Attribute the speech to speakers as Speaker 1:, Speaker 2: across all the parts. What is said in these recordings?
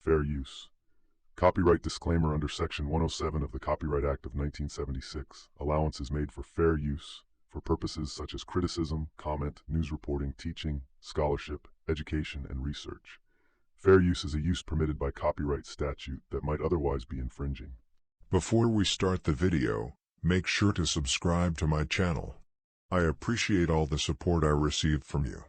Speaker 1: Fair use. Copyright disclaimer under Section 107 of the Copyright Act of 1976. Allowance is made for fair use for purposes such as criticism, comment, news reporting, teaching, scholarship, education, and research. Fair use is a use permitted by copyright statute that might otherwise be infringing.
Speaker 2: Before we start the video, make sure to subscribe to my channel. I appreciate all the support I received from you.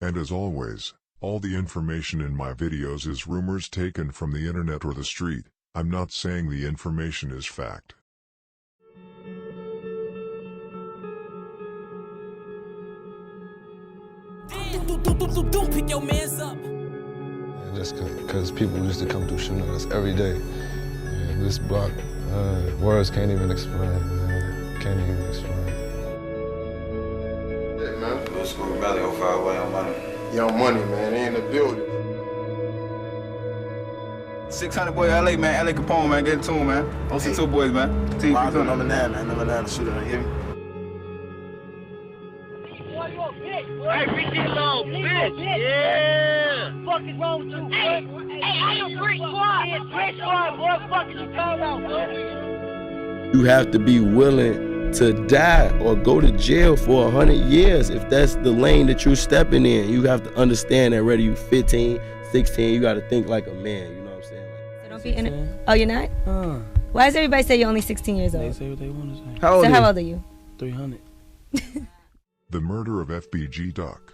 Speaker 2: And as always, all the information in my videos is rumors taken from the internet or the street. I'm not saying the information is fact.
Speaker 3: Pick your mans up.
Speaker 4: Just because people used to come through shooting at us every day. And this block, words can't even explain. Can't even explain.
Speaker 5: Yeah, man.
Speaker 6: Little school belly, 05 way on money.
Speaker 5: Young Money, man. They in the building.
Speaker 6: 600 boy, LA, man. LA Capone, man. Get it to him, man. OC2 boys, man. Team
Speaker 5: Number 9, man. Number 9 shootout, you hear me?
Speaker 7: Hey, bitch, little bitch. Yeah. Fuck is wrong with you, hey, I am Brick Squad. Brick Squad, boy. Fuck is you talking about, boy?
Speaker 8: You have to be willing to die or go to jail for 100 years if that's the lane that you're stepping in. You have to understand that whether you 15, 16, you got to think like a man. You know what I'm saying?
Speaker 9: So don't be in it. Oh, you're not? Why does everybody say you're only 16 years old?
Speaker 10: They say what they want to say.
Speaker 9: How old are you?
Speaker 10: 300.
Speaker 2: The murder of FBG Duck.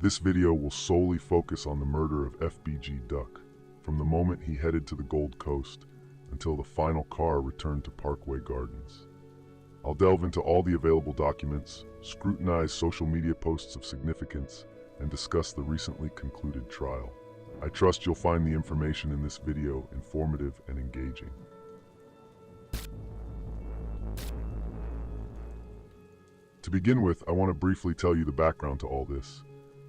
Speaker 1: This video will solely focus on the murder of FBG Duck, from the moment he headed to the Gold Coast until the final car returned to Parkway Gardens. I'll delve into all the available documents, scrutinize social media posts of significance, and discuss the recently concluded trial. I trust you'll find the information in this video informative and engaging. To begin with, I want to briefly tell you the background to all this.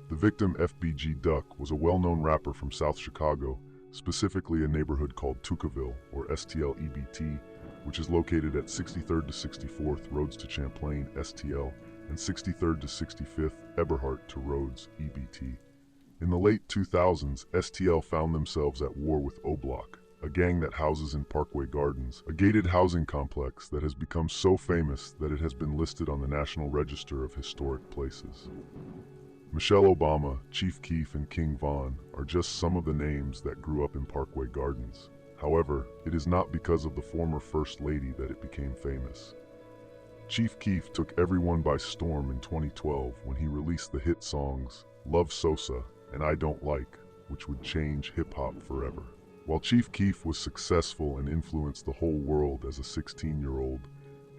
Speaker 1: The victim, FBG Duck, was a well-known rapper from South Chicago, specifically a neighborhood called Tukaville, or STL EBT, which is located at 63rd to 64th Roads to Champlain, STL, and 63rd to 65th Eberhart to Rhodes, EBT. In the late 2000s, STL found themselves at war with O-Block, a gang that houses in Parkway Gardens, a gated housing complex that has become so famous that it has been listed on the National Register of Historic Places. Michelle Obama, Chief Keef, and King Von are just some of the names that grew up in Parkway Gardens. However, it is not because of the former First Lady that it became famous. Chief Keef took everyone by storm in 2012 when he released the hit songs Love Sosa and I Don't Like, which would change hip-hop forever. While Chief Keef was successful and influenced the whole world as a 16-year-old,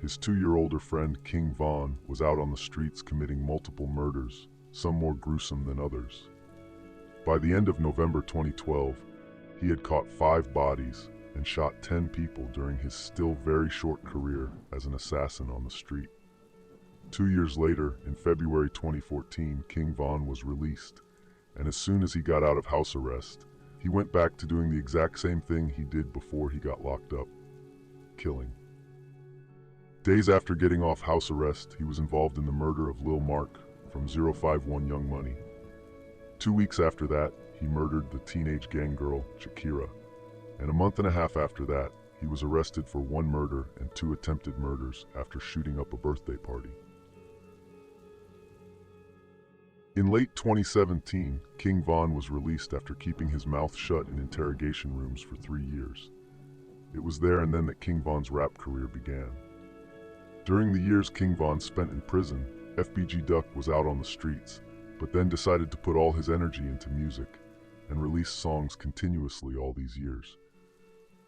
Speaker 1: his 2-year-older friend King Von was out on the streets committing multiple murders, some more gruesome than others. By the end of November 2012, he had caught 5 bodies and shot 10 people during his still very short career as an assassin on the street. 2 years later, in February 2014, King Von was released, and as soon as he got out of house arrest, he went back to doing the exact same thing he did before he got locked up: killing. Days after getting off house arrest, he was involved in the murder of Lil Mark from 051 Young Money. 2 weeks after that, he murdered the teenage gang girl, Shakira. And a month and a half after that, he was arrested for 1 murder and 2 attempted murders after shooting up a birthday party. In late 2017, King Von was released after keeping his mouth shut in interrogation rooms for 3 years. It was there and then that King Von's rap career began. During the years King Von spent in prison, FBG Duck was out on the streets, but then decided to put all his energy into music and release songs continuously all these years.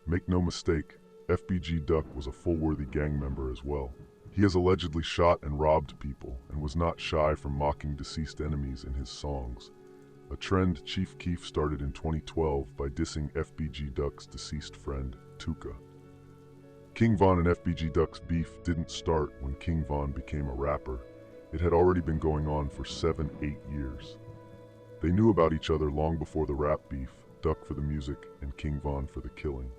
Speaker 1: Make no mistake, FBG Duck was a full-worthy gang member as well. He has allegedly shot and robbed people and was not shy from mocking deceased enemies in his songs, a trend Chief Keef started in 2012 by dissing FBG Duck's deceased friend, Tuka. King Von and FBG Duck's beef didn't start when King Von became a rapper. It had already been going on for 7-8 years. They knew about each other long before the rap beef, Duck for the music and King Von for the killing.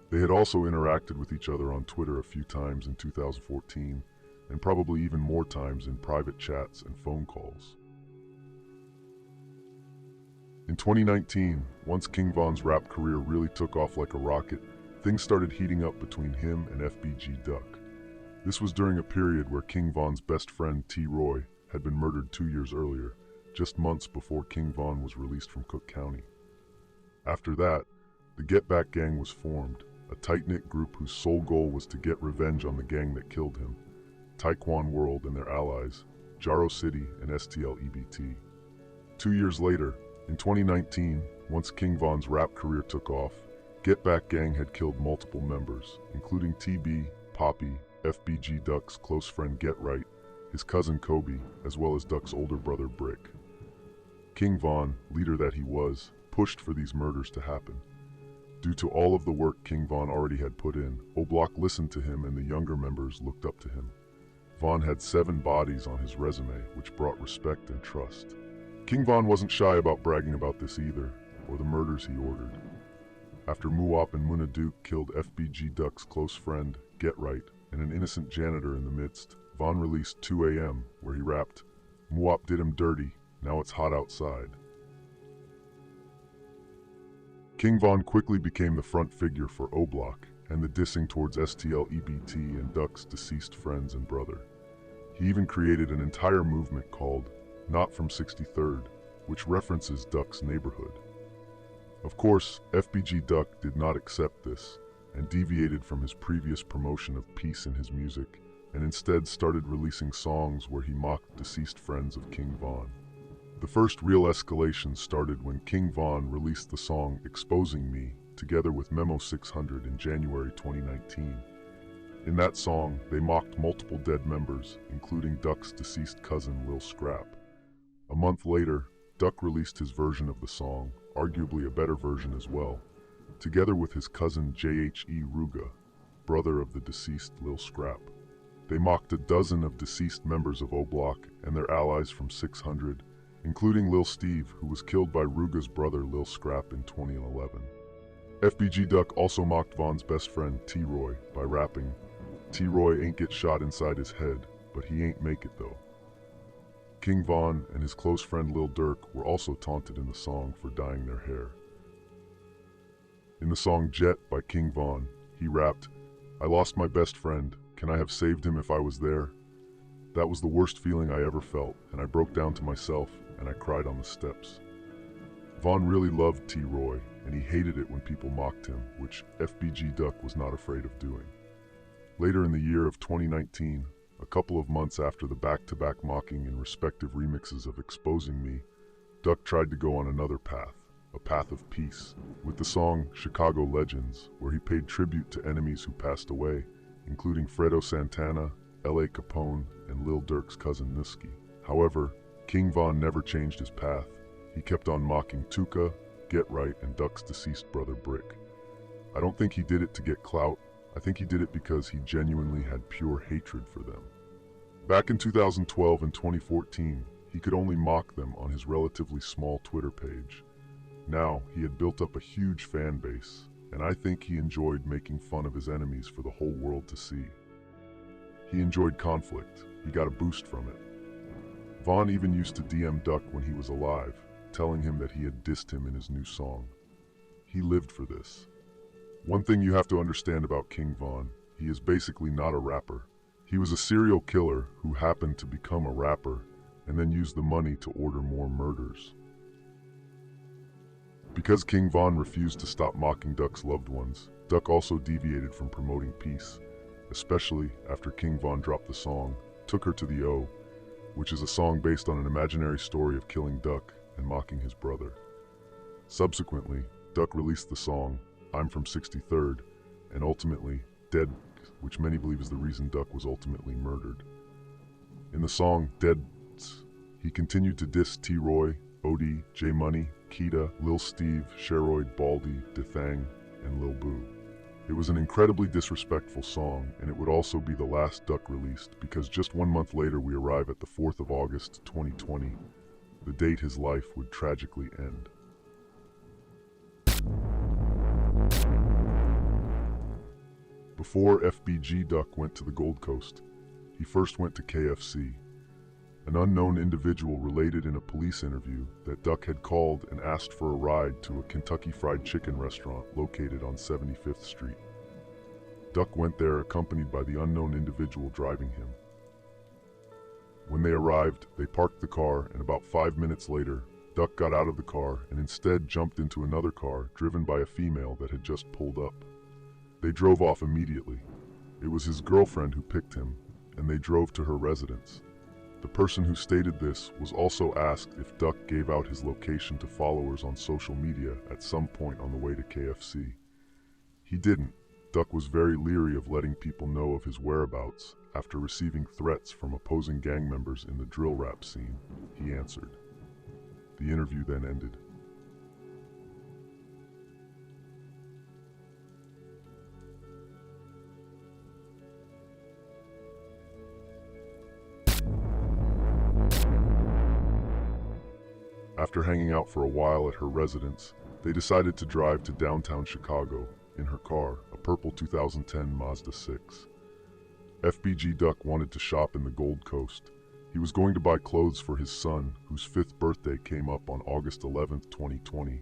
Speaker 1: They had also interacted with each other on Twitter a few times in 2014, and probably even more times in private chats and phone calls. In 2019, once King Von's rap career really took off like a rocket, things started heating up between him and FBG Duck. This was during a period where King Von's best friend T-Roy had been murdered 2 years earlier, just months before King Von was released from Cook County. After that, the Get Back Gang was formed, a tight-knit group whose sole goal was to get revenge on the gang that killed him, Taekwon World and their allies, Jaro City and STL EBT. 2 years later, in 2019, once King Von's rap career took off, Get Back Gang had killed multiple members, including TB, Poppy, FBG Duck's close friend GetRight, his cousin Kobe, as well as Duck's older brother Brick. King Von, leader that he was, pushed for these murders to happen. Due to all of the work King Von already had put in, O-Block listened to him and the younger members looked up to him. Von had 7 bodies on his resume, which brought respect and trust. King Von wasn't shy about bragging about this either, or the murders he ordered. After Muwop and Munna killed FBG Duck's close friend, GetRight, and an innocent janitor in the midst, Von released 2 AM, where he rapped, "Muwop did him dirty, now it's hot outside." King Von quickly became the front figure for O-Block and the dissing towards STL EBT and Duck's deceased friends and brother. He even created an entire movement called Not From 63rd, which references Duck's neighborhood. Of course, FBG Duck did not accept this and deviated from his previous promotion of peace in his music and instead started releasing songs where he mocked deceased friends of King Von. The first real escalation started when King Von released the song Exposing Me together with Memo 600 in January 2019. In that song, they mocked multiple dead members, including Duck's deceased cousin Lil Scrap. A month later, Duck released his version of the song, arguably a better version as well, together with his cousin JHE Ruga, brother of the deceased Lil Scrap. They mocked a dozen of deceased members of O-Block and their allies from 600, including Lil Steve, who was killed by Ruga's brother Lil Scrap in 2011. FBG Duck also mocked Von's best friend T-Roy by rapping, "T-Roy ain't get shot inside his head, but he ain't make it though." King Von and his close friend Lil Durk were also taunted in the song for dyeing their hair. In the song Jet by King Von, he rapped, "I lost my best friend, can I have saved him if I was there? That was the worst feeling I ever felt, and I broke down to myself and I cried on the steps." Von really loved T-Roy, and he hated it when people mocked him, which FBG Duck was not afraid of doing. Later in the year of 2019, a couple of months after the back-to-back mocking and respective remixes of Exposing Me, Duck tried to go on another path, a path of peace, with the song Chicago Legends, where he paid tribute to enemies who passed away, including Fredo Santana, L.A. Capone, and Lil Durk's cousin Niski. However, King Von never changed his path. He kept on mocking Tuka, GetRight, and Duck's deceased brother Brick. I don't think he did it to get clout. I think he did it because he genuinely had pure hatred for them. Back in 2012 and 2014, he could only mock them on his relatively small Twitter page. Now, he had built up a huge fan base, and I think he enjoyed making fun of his enemies for the whole world to see. He enjoyed conflict. He got a boost from it. Von even used to DM Duck when he was alive, telling him that he had dissed him in his new song. He lived for this. One thing you have to understand about King Von, he is basically not a rapper. He was a serial killer who happened to become a rapper and then used the money to order more murders. Because King Von refused to stop mocking Duck's loved ones, Duck also deviated from promoting peace, especially after King Von dropped the song Took Her to the O, which is a song based on an imaginary story of killing Duck and mocking his brother. Subsequently, Duck released the song I'm From 63rd, and ultimately Dead, which many believe is the reason Duck was ultimately murdered. In the song Dead, he continued to diss T-Roy, Odie, J-Money, Keita, Lil Steve, Sheroid, Baldy, C-Thang, and Lil Boo. It was an incredibly disrespectful song, and it would also be the last Duck released because just 1 month later we arrive at the 4th of August 2020, the date his life would tragically end. Before FBG Duck went to the Gold Coast, he first went to KFC. An unknown individual related in a police interview that Duck had called and asked for a ride to a Kentucky Fried Chicken restaurant located on 75th Street. Duck went there accompanied by the unknown individual driving him. When they arrived, they parked the car, and about 5 minutes later, Duck got out of the car and instead jumped into another car driven by a female that had just pulled up. They drove off immediately. It was his girlfriend who picked him, and they drove to her residence. The person who stated this was also asked if Duck gave out his location to followers on social media at some point on the way to KFC. He didn't. Duck was very leery of letting people know of his whereabouts after receiving threats from opposing gang members in the drill rap scene. He answered. The interview then ended. After hanging out for a while at her residence, they decided to drive to downtown Chicago in her car, a purple 2010 Mazda 6. FBG Duck wanted to shop in the Gold Coast. He was going to buy clothes for his son, whose 5th birthday came up on August 11, 2020,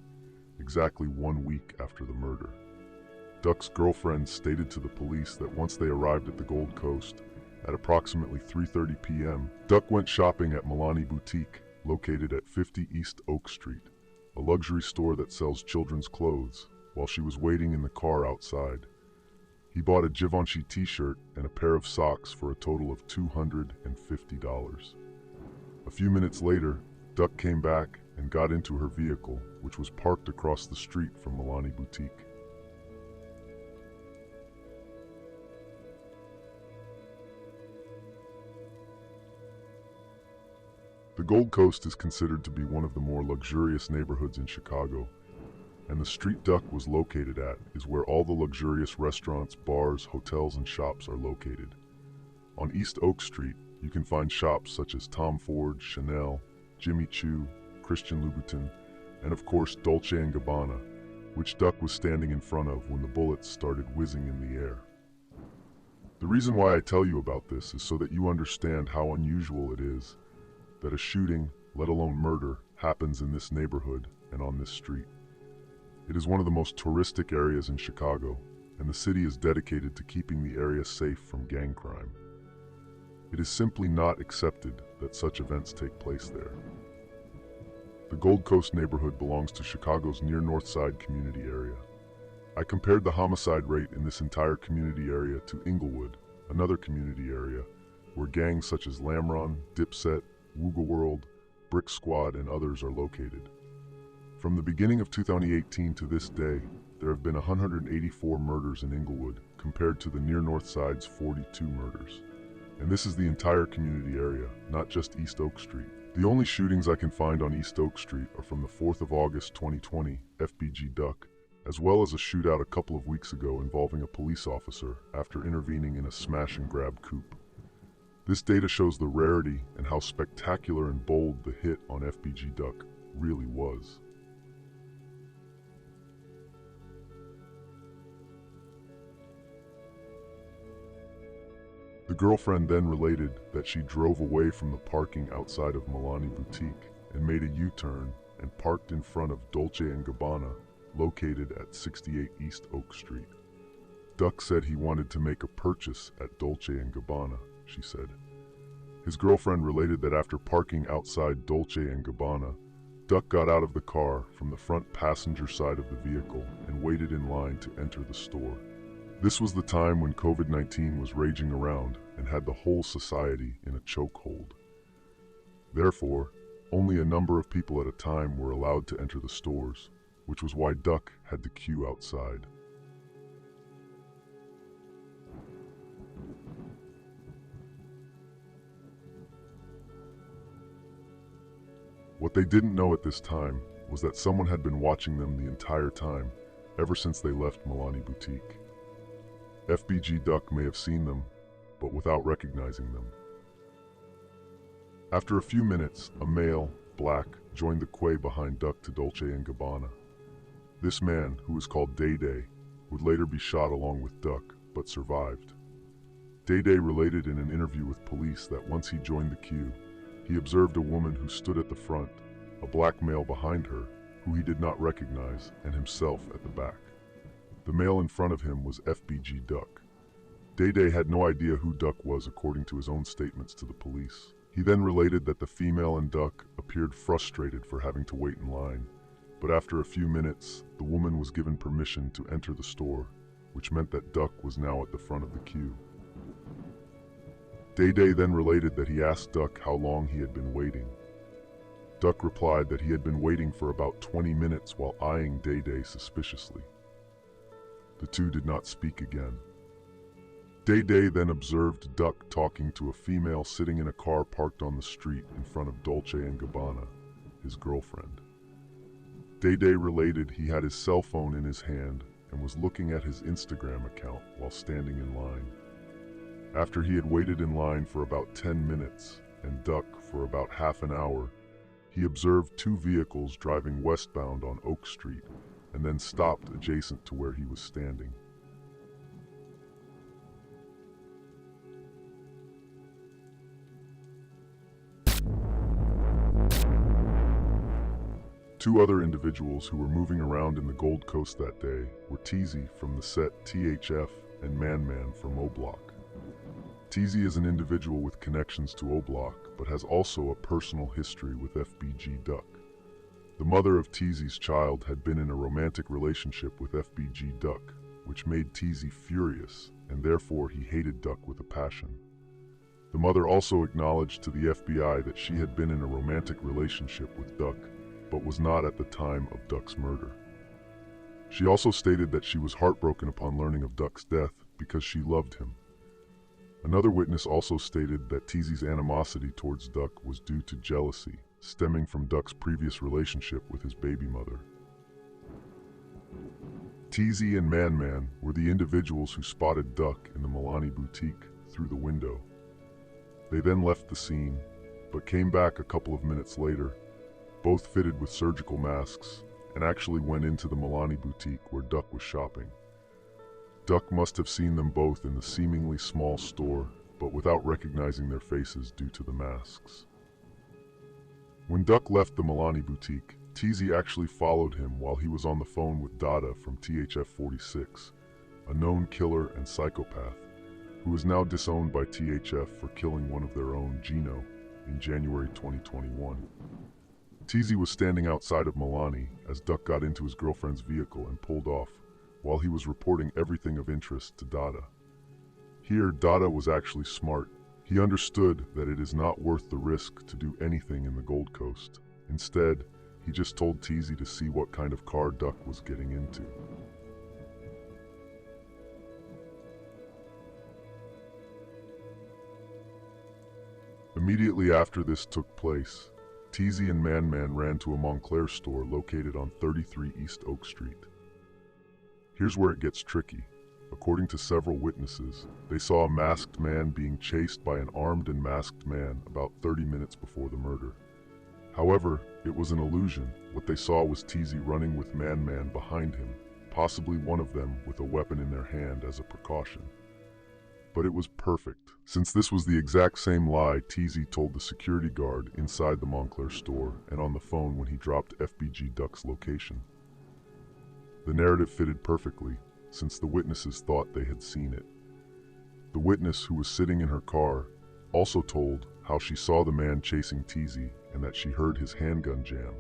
Speaker 1: exactly 1 week after the murder. Duck's girlfriend stated to the police that once they arrived at the Gold Coast, at approximately 3:30 p.m., Duck went shopping at Milani Boutique, located at 50 East Oak Street, a luxury store that sells children's clothes, while she was waiting in the car outside. He bought a Givenchy t-shirt and a pair of socks for a total of $250. A few minutes later, Duck came back and got into her vehicle, which was parked across the street from Milani Boutique. The Gold Coast is considered to be one of the more luxurious neighborhoods in Chicago, and the street Duck was located at is where all the luxurious restaurants, bars, hotels, and shops are located. On East Oak Street, you can find shops such as Tom Ford, Chanel, Jimmy Choo, Christian Louboutin, and of course Dolce & Gabbana, which Duck was standing in front of when the bullets started whizzing in the air. The reason why I tell you about this is so that you understand how unusual it is that a shooting, let alone murder, happens in this neighborhood and on this street. It is one of the most touristic areas in Chicago, and the city is dedicated to keeping the area safe from gang crime. It is simply not accepted that such events take place there. The Gold Coast neighborhood belongs to Chicago's near North Side community area. I compared the homicide rate in this entire community area to Inglewood, another community area, where gangs such as Lamron, Dipset, Wooga World, Brick Squad, and others are located. From the beginning of 2018 to this day, there have been 184 murders in Inglewood, compared to the near North Side's 42 murders. And this is the entire community area, not just East Oak Street. The only shootings I can find on East Oak Street are from the 4th of August 2020, FBG Duck, as well as a shootout a couple of weeks ago involving a police officer after intervening in a smash-and-grab coup. This data shows the rarity and how spectacular and bold the hit on FBG Duck really was. The girlfriend then related that she drove away from the parking outside of Milani Boutique and made a U-turn and parked in front of Dolce & Gabbana, located at 68 East Oak Street. Duck said he wanted to make a purchase at Dolce & Gabbana, she said. His girlfriend related that after parking outside Dolce & Gabbana, Duck got out of the car from the front passenger side of the vehicle and waited in line to enter the store. This was the time when COVID-19 was raging around and had the whole society in a chokehold. Therefore, only a number of people at a time were allowed to enter the stores, which was why Duck had to queue outside. What they didn't know at this time was that someone had been watching them the entire time, ever since they left Milani Boutique. FBG Duck may have seen them, but without recognizing them. After a few minutes, a male, black, joined the queue behind Duck to Dolce & Gabbana. This man, who was called Day Day, would later be shot along with Duck, but survived. Day Day related in an interview with police that once he joined the queue, he observed a woman who stood at the front, a black male behind her, who he did not recognize, and himself at the back. The male in front of him was FBG Duck. Day had no idea who Duck was according to his own statements to the police. He then related that the female and Duck appeared frustrated for having to wait in line, but after a few minutes, the woman was given permission to enter the store, which meant that Duck was now at the front of the queue. Day then related that he asked Duck how long he had been waiting. Duck replied that he had been waiting for about 20 minutes while eyeing Day suspiciously. The two did not speak again. Day then observed Duck talking to a female sitting in a car parked on the street in front of Dolce & Gabbana, his girlfriend. Day related he had his cell phone in his hand and was looking at his Instagram account while standing in line. After he had waited in line for about 10 minutes and Duck for about half an hour, he observed two vehicles driving westbound on Oak Street and then stopped adjacent to where he was standing. Two other individuals who were moving around in the Gold Coast that day were Teezy from the set THF and Man from O-Block. Teezy is an individual with connections to O-Block, but has also a personal history with FBG Duck. The mother of Teezy's child had been in a romantic relationship with FBG Duck, which made Teezy furious, and therefore he hated Duck with a passion. The mother also acknowledged to the FBI that she had been in a romantic relationship with Duck, but was not at the time of Duck's murder. She also stated that she was heartbroken upon learning of Duck's death because she loved him. Another witness also stated that Teezy's animosity towards Duck was due to jealousy, stemming from Duck's previous relationship with his baby mother. Teezy and Man were the individuals who spotted Duck in the Milani boutique through the window. They then left the scene, but came back a couple of minutes later, both fitted with surgical masks, and actually went into the Milani boutique where Duck was shopping. Duck must have seen them both in the seemingly small store, but without recognizing their faces due to the masks. When Duck left the Milani boutique, Teezy actually followed him while he was on the phone with Dada from THF 46, a known killer and psychopath, who is now disowned by THF for killing one of their own, Gino, in January 2021. Teezy was standing outside of Milani as Duck got into his girlfriend's vehicle and pulled off, while he was reporting everything of interest to Dada. Here, Dada was actually smart. He understood that it is not worth the risk to do anything in the Gold Coast. Instead, he just told Teezy to see what kind of car Duck was getting into. Immediately after this took place, Teezy and Man ran to a Moncler store located on 33 East Oak Street. Here's where it gets tricky. According to several witnesses, they saw a masked man being chased by an armed and masked man about 30 minutes before the murder. However, it was an illusion. What they saw was Teezy running with Man behind him, possibly one of them with a weapon in their hand as a precaution. But it was perfect, since this was the exact same lie Teezy told the security guard inside the Moncler store and on the phone when he dropped FBG Duck's location. The narrative fitted perfectly, since the witnesses thought they had seen it. The witness, who was sitting in her car, also told how she saw the man chasing Teezy and that she heard his handgun jam.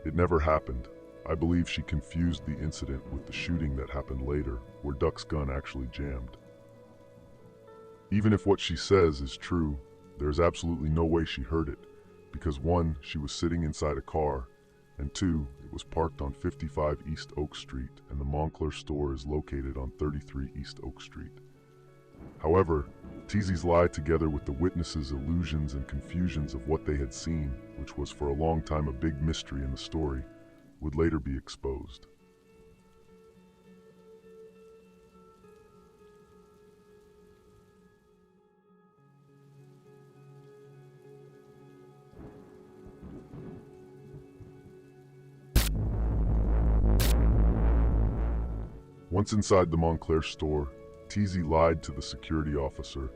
Speaker 1: It never happened. I believe she confused the incident with the shooting that happened later, where Duck's gun actually jammed. Even if what she says is true, there is absolutely no way she heard it, because 1, she was sitting inside a car, and 2, it was parked on 55 East Oak Street, and the Moncler store is located on 33 East Oak Street. However, Teezy's lie, together with the witnesses' illusions and confusions of what they had seen, which was for a long time a big mystery in the story, would later be exposed. Once inside the Moncler store, Teezy lied to the security officer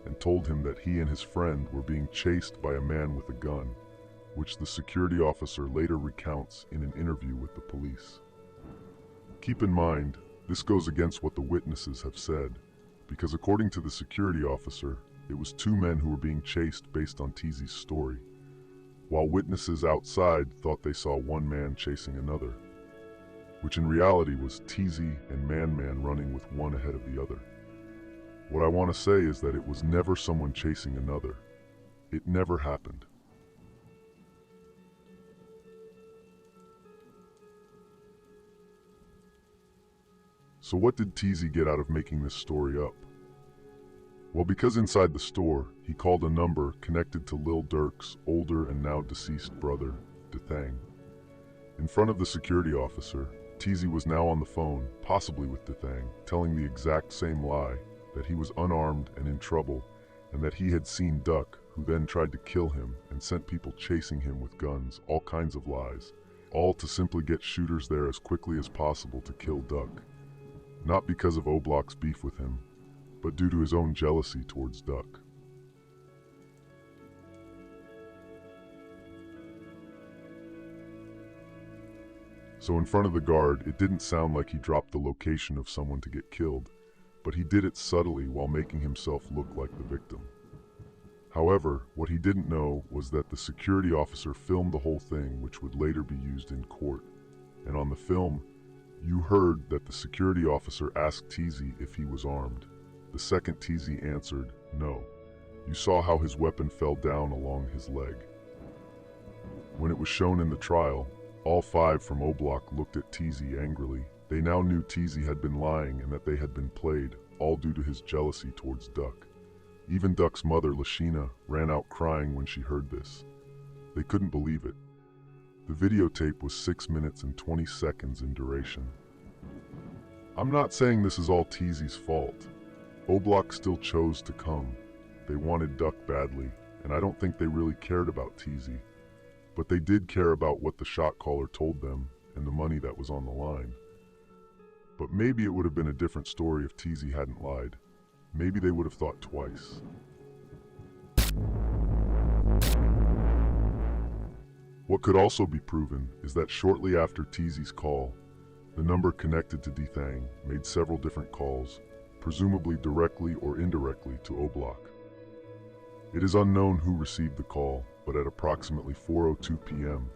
Speaker 1: and told him that he and his friend were being chased by a man with a gun, which the security officer later recounts in an interview with the police. Keep in mind, this goes against what the witnesses have said, because according to the security officer, it was two men who were being chased based on Teezy's story, while witnesses outside thought they saw one man chasing another, which in reality was Teezy and Man running with one ahead of the other. What I want to say is that it was never someone chasing another. It never happened. So what did Teezy get out of making this story up? Well, because inside the store, he called a number connected to Lil Durk's older and now deceased brother, C-Thang. In front of the security officer, Teezy was now on the phone, possibly with C-Thang, telling the exact same lie, that he was unarmed and in trouble, and that he had seen Duck, who then tried to kill him and sent people chasing him with guns, all kinds of lies, all to simply get shooters there as quickly as possible to kill Duck. Not because of O-Block's beef with him, but due to his own jealousy towards Duck. So in front of the guard, it didn't sound like he dropped the location of someone to get killed, but he did it subtly while making himself look like the victim. However, what he didn't know was that the security officer filmed the whole thing, which would later be used in court. And on the film, you heard that the security officer asked Teezy if he was armed. The second Teezy answered, no. You saw how his weapon fell down along his leg. When it was shown in the trial, all five from O-Block looked at Teezy angrily. They now knew Teezy had been lying and that they had been played, all due to his jealousy towards Duck. Even Duck's mother, Lashina, ran out crying when she heard this. They couldn't believe it. The videotape was 6 minutes and 20 seconds in duration. I'm not saying this is all Teezy's fault. O-Block still chose to come. They wanted Duck badly, and I don't think they really cared about Teezy. But they did care about what the shot caller told them and the money that was on the line. But maybe it would have been a different story if Teezy hadn't lied. Maybe they would have thought twice. What could also be proven is that shortly after Teezy's call, the number connected to C-Thang made several different calls, presumably directly or indirectly to O-Block. It is unknown who received the call, but at approximately 4:02 p.m.,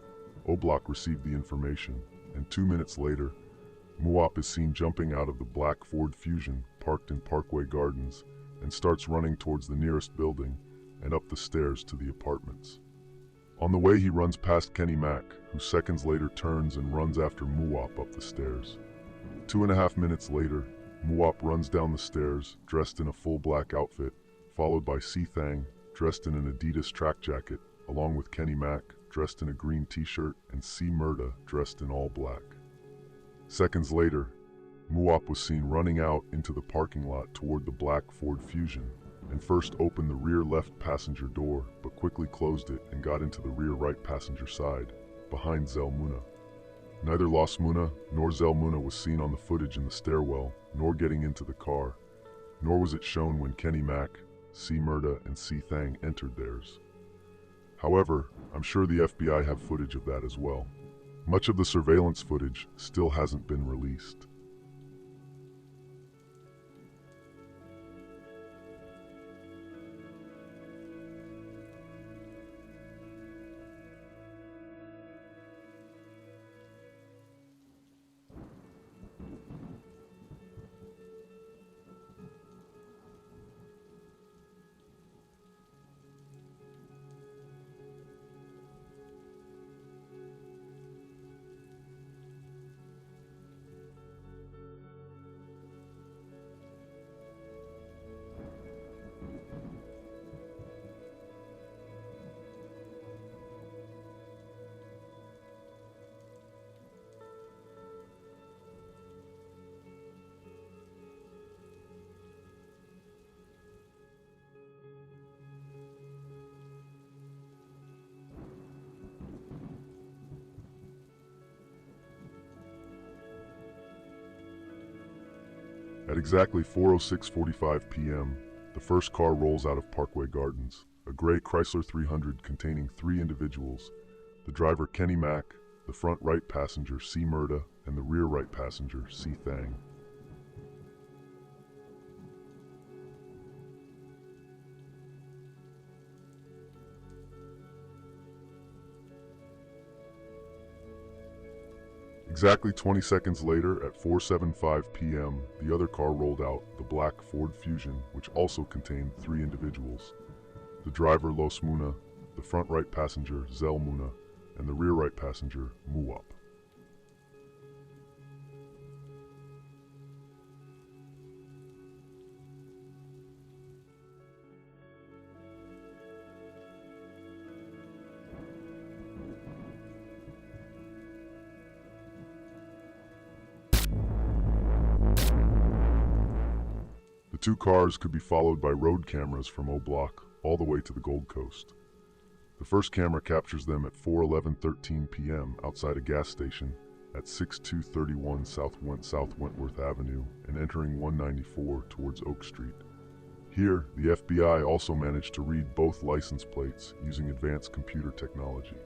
Speaker 1: O-Block received the information, and 2 minutes later, Muwop is seen jumping out of the black Ford Fusion parked in Parkway Gardens and starts running towards the nearest building and up the stairs to the apartments. On the way, he runs past Kenny Mac, who seconds later turns and runs after Muwop up the stairs. 2.5 minutes later, Muwop runs down the stairs dressed in a full black outfit, followed by C-Thang dressed in an Adidas track jacket, along with Kenny Mac dressed in a green t-shirt and C-Murda dressed in all black. Seconds later, Muwop was seen running out into the parking lot toward the black Ford Fusion, and first opened the rear left passenger door, but quickly closed it and got into the rear right passenger side, behind Zell Munna. Neither Los Munna nor Zell Munna was seen on the footage in the stairwell, nor getting into the car, nor was it shown when Kenny Mac, C-Murda, and C-Thang entered theirs. However, I'm sure the FBI have footage of that as well. Much of the surveillance footage still hasn't been released. At exactly 4:06:45 p.m., the first car rolls out of Parkway Gardens, a gray Chrysler 300 containing 3 individuals, the driver Kenny Mack, the front right passenger C-Murda, and the rear right passenger C-Thang. Exactly 20 seconds later, at 4:75 p.m., the other car rolled out, the black Ford Fusion, which also contained 3 individuals. The driver Los Munna, the front right passenger Zell Munna, and the rear right passenger Muwop. The 2 cars could be followed by road cameras from O-Block all the way to the Gold Coast. The first camera captures them at 4:11:13 p.m. outside a gas station at 6231 South Wentworth Avenue and entering 194 towards Oak Street. Here, the FBI also managed to read both license plates using advanced computer technology.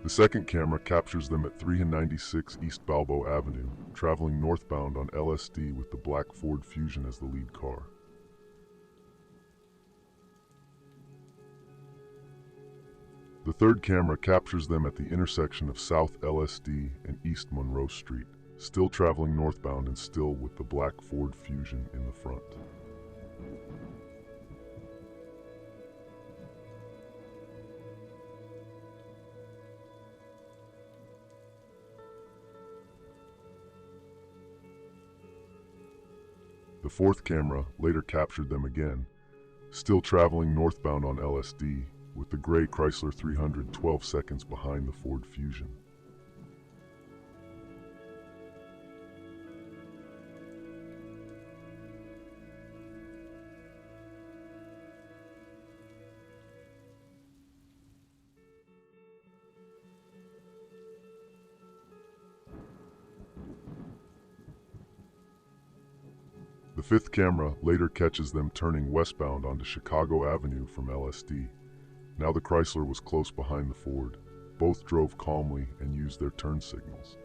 Speaker 1: The second camera captures them at 396 East Balboa Avenue, traveling northbound on LSD with the black Ford Fusion as the lead car. The third camera captures them at the intersection of South LSD and East Monroe Street, still traveling northbound and still with the black Ford Fusion in the front. The fourth camera later captured them again, still traveling northbound on LSD, with the gray Chrysler 300 12 seconds behind the Ford Fusion. The fifth camera later catches them turning westbound onto Chicago Avenue from LSD. Now the Chrysler was close behind the Ford. Both drove calmly and used their turn signals.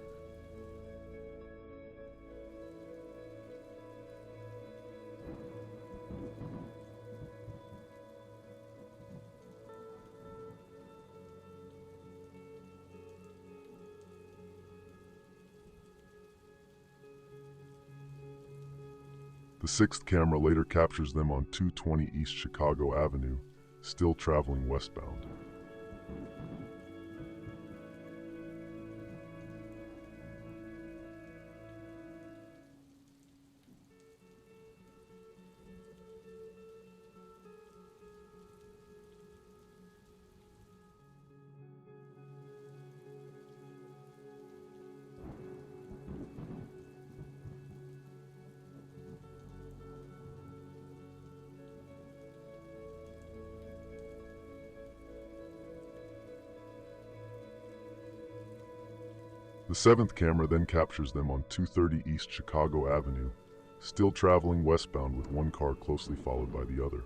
Speaker 1: The sixth camera later captures them on 220 East Chicago Avenue, still traveling westbound. The seventh camera then captures them on 230 East Chicago Avenue, still traveling westbound with one car closely followed by the other.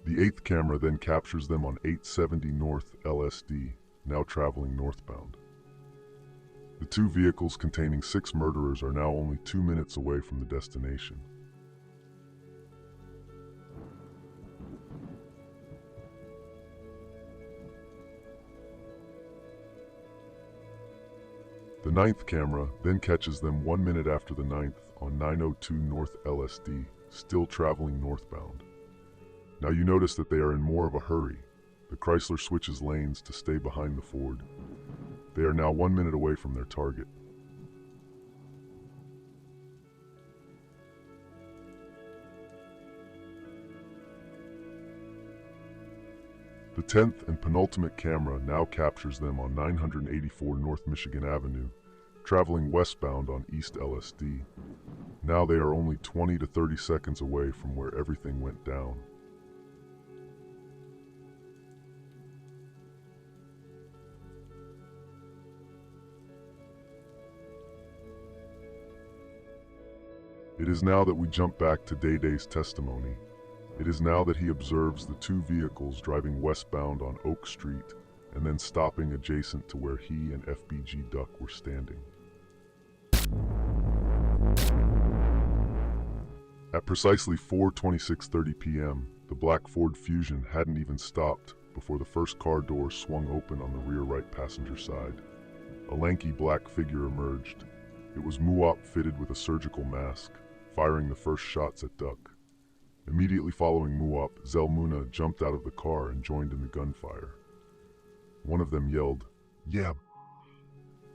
Speaker 1: The eighth camera then captures them on 870 North LSD, now traveling northbound. The 2 vehicles containing 6 murderers are now only 2 minutes away from the destination. The 9th camera then catches them 1 minute after the 9th on 902 North LSD, still traveling northbound. Now you notice that they are in more of a hurry. The Chrysler switches lanes to stay behind the Ford. They are now 1 minute away from their target. The 10th and penultimate camera now captures them on 984 North Michigan Avenue, traveling westbound on East LSD. Now they are only 20 to 30 seconds away from where everything went down. It is now that we jump back to Day Day's testimony. It is now that he observes the two vehicles driving westbound on Oak Street and then stopping adjacent to where he and FBG Duck were standing. At precisely 4:26:30 p.m., the black Ford Fusion hadn't even stopped before the first car door swung open on the rear right passenger side. A lanky black figure emerged. It was Muwop fitted with a surgical mask, firing the first shots at Duck. Immediately following Muwop, Zell Munna jumped out of the car and joined in the gunfire. One of them yelled, "Yeah."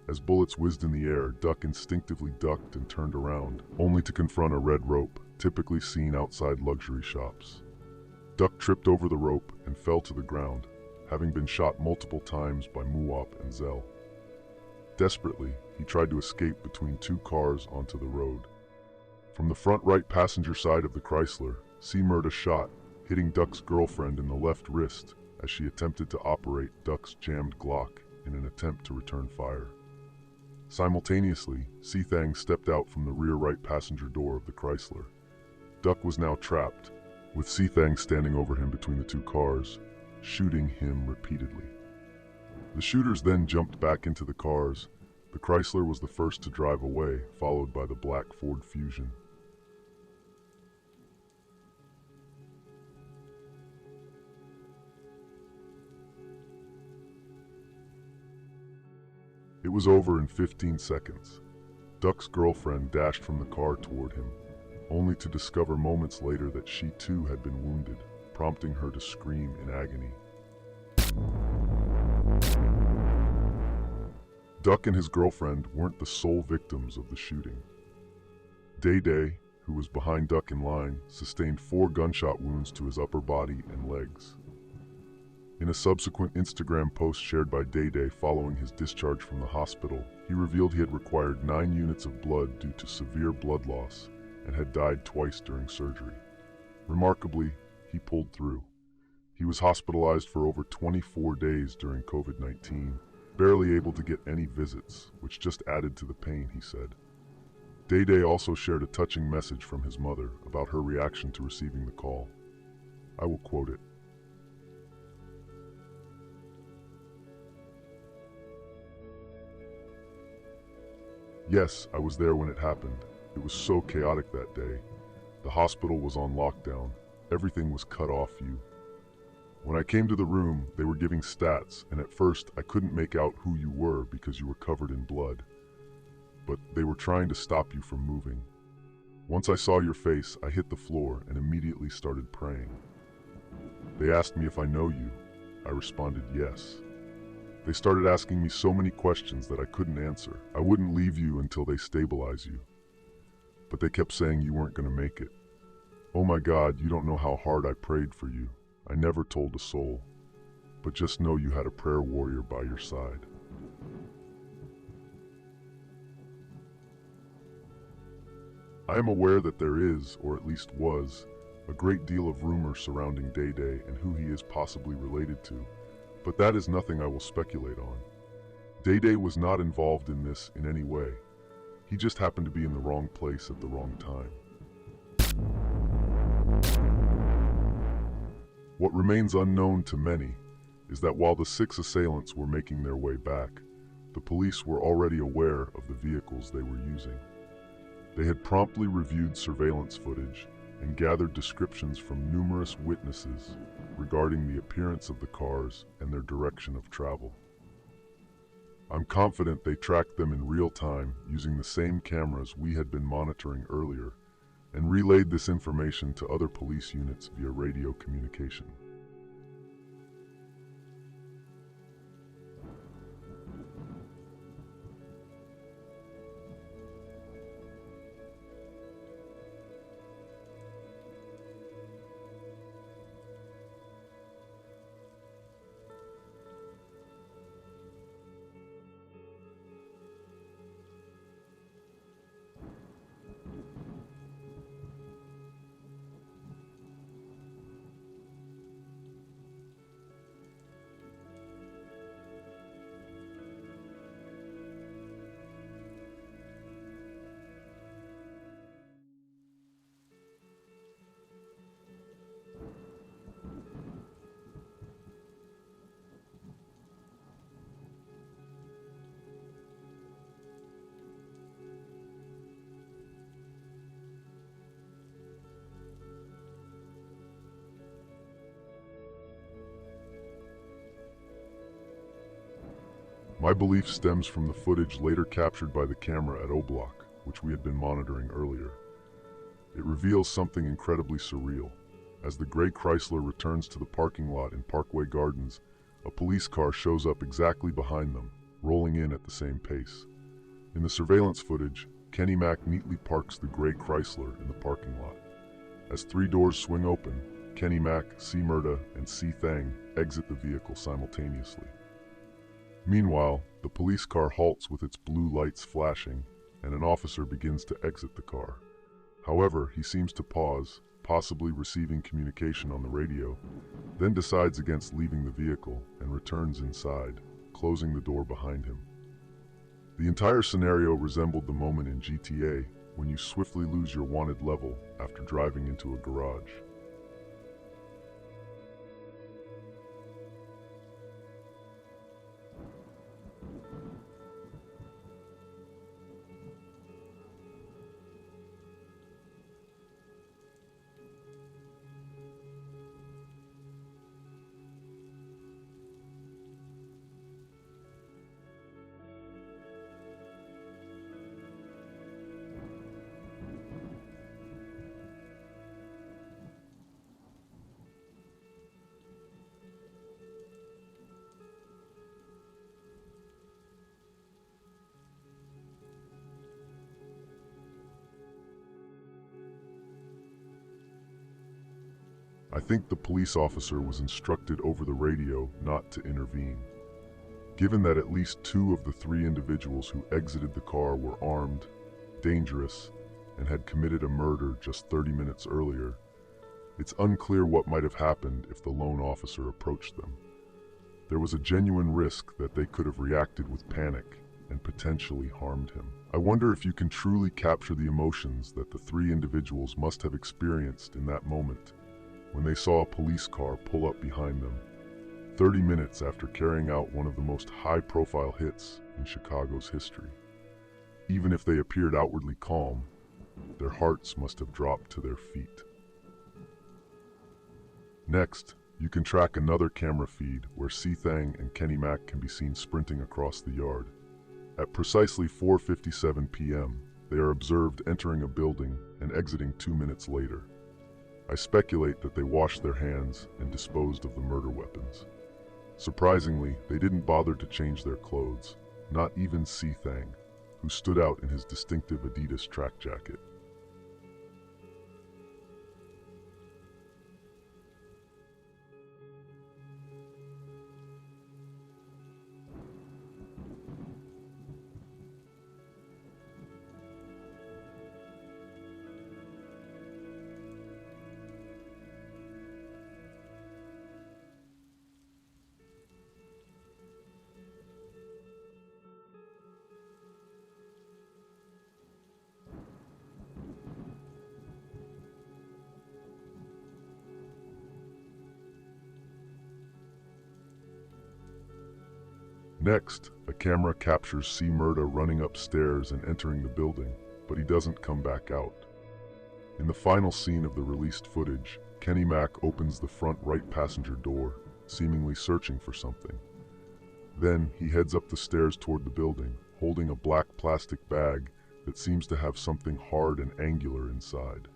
Speaker 1: As bullets whizzed in the air, Duck instinctively ducked and turned around, only to confront a red rope, typically seen outside luxury shops. Duck tripped over the rope and fell to the ground, having been shot multiple times by Muwop and Zell. Desperately, he tried to escape between two cars onto the road. From the front right passenger side of the Chrysler, C-Murda shot, hitting Duck's girlfriend in the left wrist as she attempted to operate Duck's jammed Glock in an attempt to return fire. Simultaneously, C-Thang stepped out from the rear right passenger door of the Chrysler. Duck was now trapped, with C-Thang standing over him between the two cars, shooting him repeatedly. The shooters then jumped back into the cars. The Chrysler was the first to drive away, followed by the black Ford Fusion. It was over in 15 seconds. Duck's girlfriend dashed from the car toward him, only to discover moments later that she too had been wounded, prompting her to scream in agony. Duck and his girlfriend weren't the sole victims of the shooting. Day Day, who was behind Duck in line, sustained 4 gunshot wounds to his upper body and legs. In a subsequent Instagram post shared by Day Day following his discharge from the hospital, he revealed he had required 9 units of blood due to severe blood loss and had died twice during surgery. Remarkably, he pulled through. He was hospitalized for over 24 days during COVID-19, barely able to get any visits, which just added to the pain, he said. Day Day also shared a touching message from his mother about her reaction to receiving the call. I will quote it. "Yes, I was there when it happened. It was so chaotic that day. The hospital was on lockdown. Everything was cut off you. When I came to the room, they were giving stats, and at first I couldn't make out who you were because you were covered in blood. But they were trying to stop you from moving. Once I saw your face, I hit the floor and immediately started praying. They asked me if I know you. I responded yes. They started asking me so many questions that I couldn't answer. I wouldn't leave you until they stabilize you. But they kept saying you weren't going to make it. Oh my God, you don't know how hard I prayed for you. I never told a soul. But just know you had a prayer warrior by your side." I am aware that there is, or at least was, a great deal of rumor surrounding Day Day and who he is possibly related to, but that is nothing I will speculate on. Day Day was not involved in this in any way. He just happened to be in the wrong place at the wrong time. What remains unknown to many is that while the 6 assailants were making their way back, the police were already aware of the vehicles they were using. They had promptly reviewed surveillance footage and gathered descriptions from numerous witnesses regarding the appearance of the cars and their direction of travel. I'm confident they tracked them in real time using the same cameras we had been monitoring earlier and relayed this information to other police units via radio communication. My belief stems from the footage later captured by the camera at O-Block, which we had been monitoring earlier. It reveals something incredibly surreal. As the gray Chrysler returns to the parking lot in Parkway Gardens, a police car shows up exactly behind them, rolling in at the same pace. In the surveillance footage, Kenny Mac neatly parks the gray Chrysler in the parking lot. As 3 doors swing open, Kenny Mac, C-Murda, and C-Thang exit the vehicle simultaneously. Meanwhile, the police car halts with its blue lights flashing, and an officer begins to exit the car. However, he seems to pause, possibly receiving communication on the radio, then decides against leaving the vehicle and returns inside, closing the door behind him. The entire scenario resembled the moment in GTA when you swiftly lose your wanted level after driving into a garage. I think the police officer was instructed over the radio not to intervene. Given that at least 2 of the 3 individuals who exited the car were armed, dangerous, and had committed a murder just 30 minutes earlier, it's unclear what might have happened if the lone officer approached them. There was a genuine risk that they could have reacted with panic and potentially harmed him. I wonder if you can truly capture the emotions that the 3 individuals must have experienced in that moment when they saw a police car pull up behind them, 30 minutes after carrying out one of the most high-profile hits in Chicago's history. Even if they appeared outwardly calm, their hearts must have dropped to their feet. Next, you can track another camera feed where C-Thang and Kenny Mac can be seen sprinting across the yard. At precisely 4:57 p.m., they are observed entering a building and exiting 2 minutes later. I speculate that they washed their hands and disposed of the murder weapons. Surprisingly, they didn't bother to change their clothes, not even C-Thang, who stood out in his distinctive Adidas track jacket. Next, a camera captures C-Murda running upstairs and entering the building, but he doesn't come back out. In the final scene of the released footage, Kenny Mac opens the front right passenger door, seemingly searching for something. Then he heads up the stairs toward the building, holding a black plastic bag that seems to have something hard and angular inside.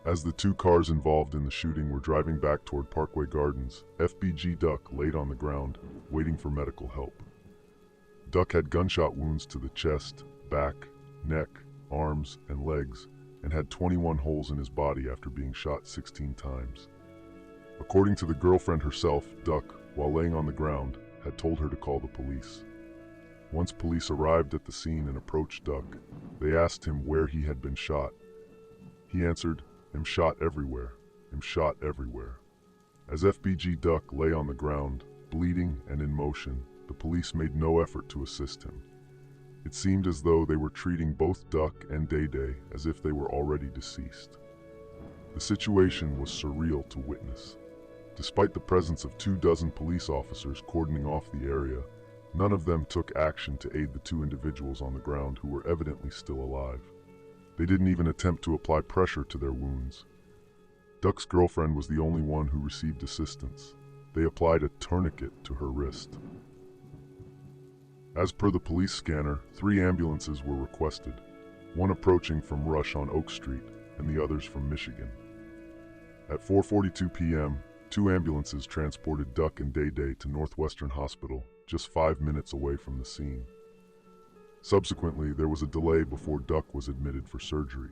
Speaker 1: As the two cars involved in the shooting were driving back toward Parkway Gardens, FBG Duck laid on the ground, waiting for medical help. Duck had gunshot wounds to the chest, back, neck, arms, and legs, and had 21 holes in his body after being shot 16 times. According to the girlfriend herself, Duck, while laying on the ground, had told her to call the police. Once police arrived at the scene and approached Duck, they asked him where he had been shot. He answered, "I'm shot everywhere. I'm shot everywhere." As FBG Duck lay on the ground, bleeding and in motion, the police made no effort to assist him. It seemed as though they were treating both Duck and Day Day as if they were already deceased. The situation was surreal to witness. Despite the presence of 24 police officers cordoning off the area, none of them took action to aid the two individuals on the ground who were evidently still alive. They didn't even attempt to apply pressure to their wounds. Duck's girlfriend was the only one who received assistance. They applied a tourniquet to her wrist. As per the police scanner, 3 ambulances were requested, one approaching from Rush on Oak Street and the others from Michigan. At 4:42 p.m., 2 ambulances transported Duck and Day Day to Northwestern Hospital, just 5 minutes away from the scene. Subsequently, there was a delay before Duck was admitted for surgery.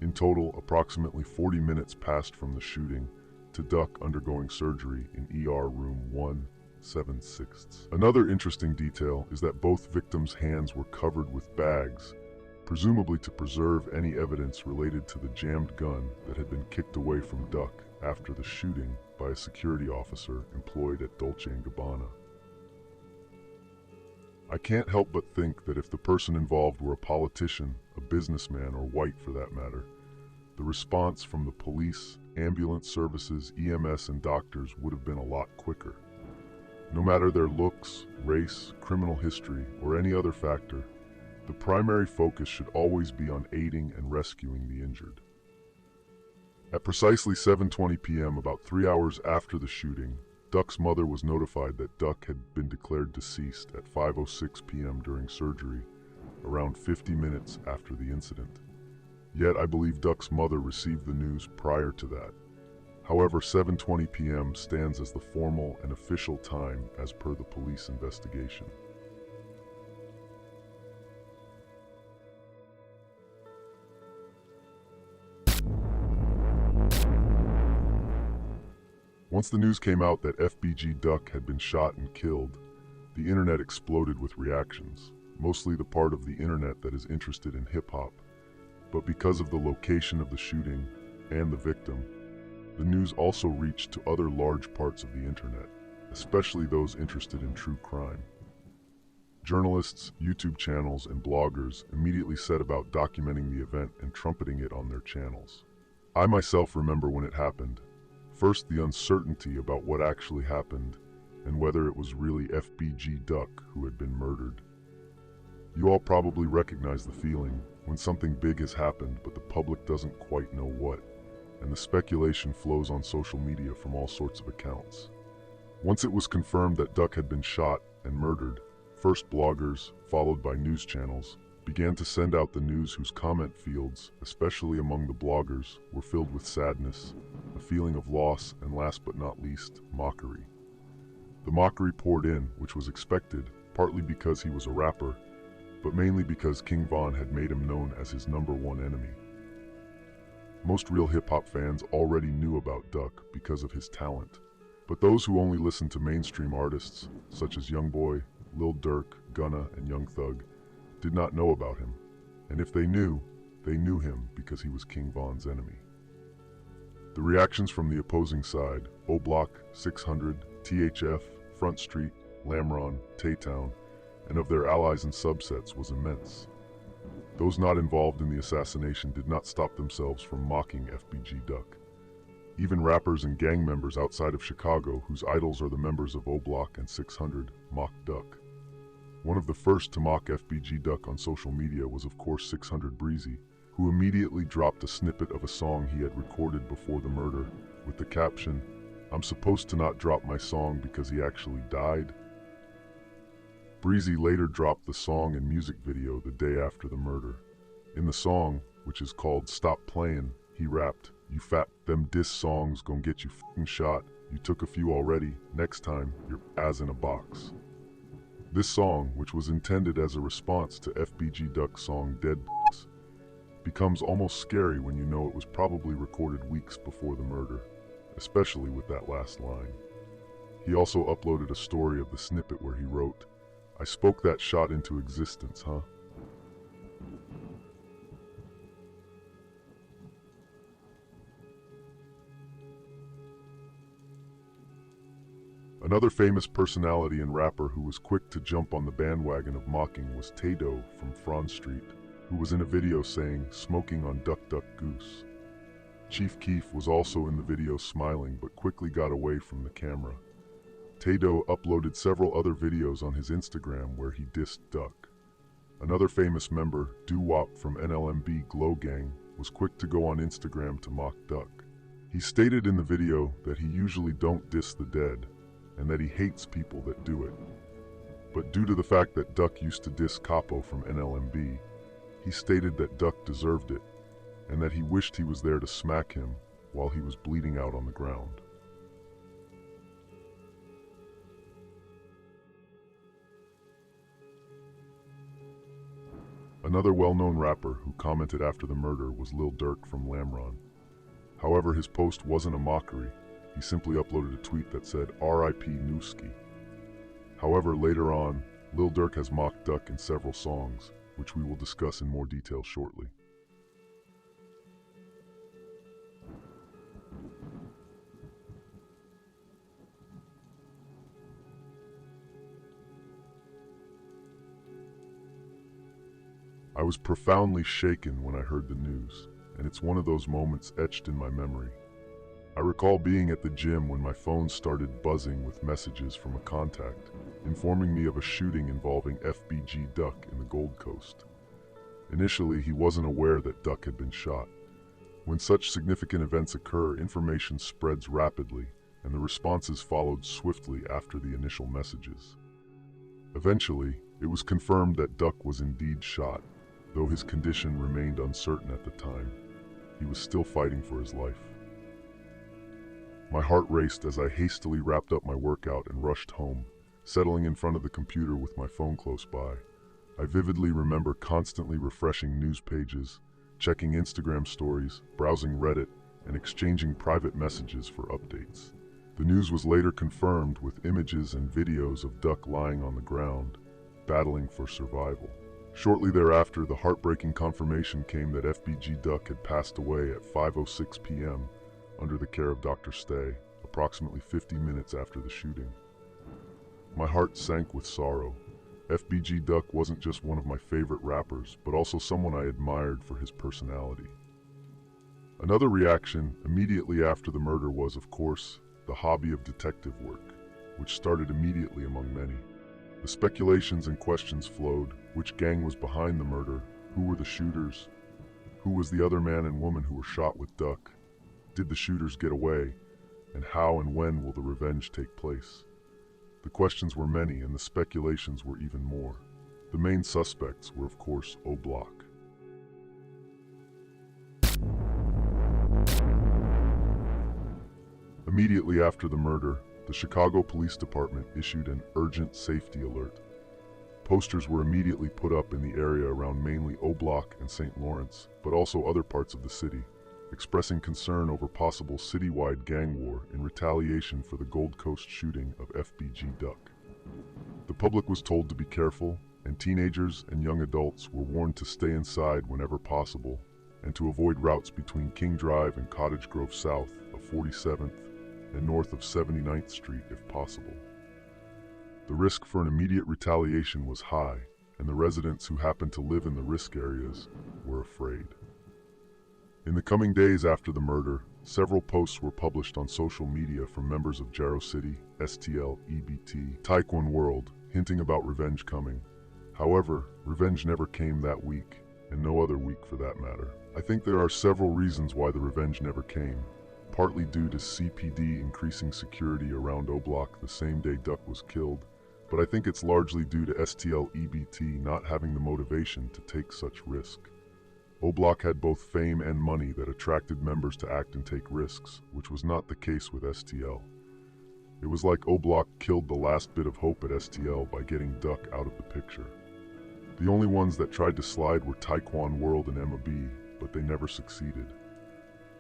Speaker 1: In total, approximately 40 minutes passed from the shooting to Duck undergoing surgery in ER room 176. Another interesting detail is that both victims' hands were covered with bags, presumably to preserve any evidence related to the jammed gun that had been kicked away from Duck after the shooting by a security officer employed at Dolce & Gabbana. I can't help but think that if the person involved were a politician, a businessman, or white for that matter, the response from the police, ambulance services, EMS, and doctors would have been a lot quicker. No matter their looks, race, criminal history, or any other factor, the primary focus should always be on aiding and rescuing the injured. At precisely 7:20 p.m., about 3 hours after the shooting, Duck's mother was notified that Duck had been declared deceased at 5:06 p.m. during surgery, around 50 minutes after the incident. Yet I believe Duck's mother received the news prior to that. However, 7:20 p.m. stands as the formal and official time as per the police investigation. Once the news came out that FBG Duck had been shot and killed, the internet exploded with reactions, mostly the part of the internet that is interested in hip-hop. But because of the location of the shooting and the victim, the news also reached to other large parts of the internet, especially those interested in true crime. Journalists, YouTube channels, and bloggers immediately set about documenting the event and trumpeting it on their channels. I myself remember when it happened. First, the uncertainty about what actually happened and whether it was really FBG Duck who had been murdered. You all probably recognize the feeling when something big has happened but the public doesn't quite know what, and the speculation flows on social media from all sorts of accounts. Once it was confirmed that Duck had been shot and murdered, first bloggers, followed by news channels, began to send out the news whose comment fields, especially among the bloggers, were filled with sadness, a feeling of loss, and last but not least, mockery. The mockery poured in, which was expected, partly because he was a rapper, but mainly because King Von had made him known as his #1 enemy. Most real hip-hop fans already knew about Duck because of his talent, but those who only listened to mainstream artists, such as Youngboy, Lil Durk, Gunna, and Young Thug, did not know about him, and if they knew him because he was King Von's enemy. The reactions from the opposing side, O Block, 600, THF, Front Street, Lamron, Taytown, and of their allies and subsets was immense. Those not involved in the assassination did not stop themselves from mocking FBG Duck. Even rappers and gang members outside of Chicago, whose idols are the members of O Block and 600, mocked Duck. One of the first to mock FBG Duck on social media was of course 600 Breezy, who immediately dropped a snippet of a song he had recorded before the murder, with the caption, "I'm supposed to not drop my song because he actually died." Breezy later dropped the song and music video the day after the murder. In the song, which is called Stop Playin', he rapped, "You fat, them diss songs gon' get you f***ing shot. You took a few already, next time, your ass in a box." This song, which was intended as a response to FBG Duck's song Dead B***s, becomes almost scary when you know it was probably recorded weeks before the murder, especially with that last line. He also uploaded a story of the snippet where he wrote, "I spoke that shot into existence, huh?" Another famous personality and rapper who was quick to jump on the bandwagon of mocking was Taydo from Front Street, who was in a video saying, "Smoking on Duck Duck Goose." Chief Keef was also in the video smiling but quickly got away from the camera. Taydo uploaded several other videos on his Instagram where he dissed Duck. Another famous member, Muwop from NLMB Glow Gang, was quick to go on Instagram to mock Duck. He stated in the video that he usually don't diss the dead, and that he hates people that do it. But due to the fact that Duck used to diss Capo from NLMB, he stated that Duck deserved it, and that he wished he was there to smack him while he was bleeding out on the ground. Another well-known rapper who commented after the murder was Lil Durk from Lamron. However, his post wasn't a mockery. He simply uploaded a tweet that said, "R.I.P. Newski." However, later on, Lil Durk has mocked Duck in several songs, which we will discuss in more detail shortly. I was profoundly shaken when I heard the news, and it's one of those moments etched in my memory. I recall being at the gym when my phone started buzzing with messages from a contact, informing me of a shooting involving FBG Duck in the Gold Coast. Initially, he wasn't aware that Duck had been shot. When such significant events occur, information spreads rapidly, and the responses followed swiftly after the initial messages. Eventually, it was confirmed that Duck was indeed shot, though his condition remained uncertain at the time. He was still fighting for his life. My heart raced as I hastily wrapped up my workout and rushed home, settling in front of the computer with my phone close by. I vividly remember constantly refreshing news pages, checking Instagram stories, browsing Reddit, and exchanging private messages for updates. The news was later confirmed with images and videos of Duck lying on the ground, battling for survival. Shortly thereafter, the heartbreaking confirmation came that FBG Duck had passed away at 5:06 p.m. under the care of Dr. Stay, approximately 50 minutes after the shooting. My heart sank with sorrow. FBG Duck wasn't just one of my favorite rappers, but also someone I admired for his personality. Another reaction immediately after the murder was, of course, the hobby of detective work, which started immediately among many. The speculations and questions flowed: which gang was behind the murder? Who were the shooters? Who was the other man and woman who were shot with Duck? Did the shooters get away? And how and when will the revenge take place? The questions were many and the speculations were even more. The main suspects were, of course, O Block. Immediately after the murder, the Chicago Police Department issued an urgent safety alert. Posters were immediately put up in the area around mainly O Block and St. Lawrence, but also other parts of the city, expressing concern over possible citywide gang war in retaliation for the Gold Coast shooting of FBG Duck. The public was told to be careful, and teenagers and young adults were warned to stay inside whenever possible and to avoid routes between King Drive and Cottage Grove south of 47th and north of 79th Street if possible. The risk for an immediate retaliation was high, and the residents who happened to live in the risk areas were afraid. In the coming days after the murder, several posts were published on social media from members of Jarrow City, STL, EBT, Taekwon World, hinting about revenge coming. However, revenge never came that week, and no other week for that matter. I think there are several reasons why the revenge never came, partly due to CPD increasing security around O Block the same day Duck was killed, but I think it's largely due to STL EBT not having the motivation to take such risk. O Block had both fame and money that attracted members to act and take risks, which was not the case with STL. It was like O Block killed the last bit of hope at STL by getting Duck out of the picture. The only ones that tried to slide were Taekwon World and MAB, but they never succeeded.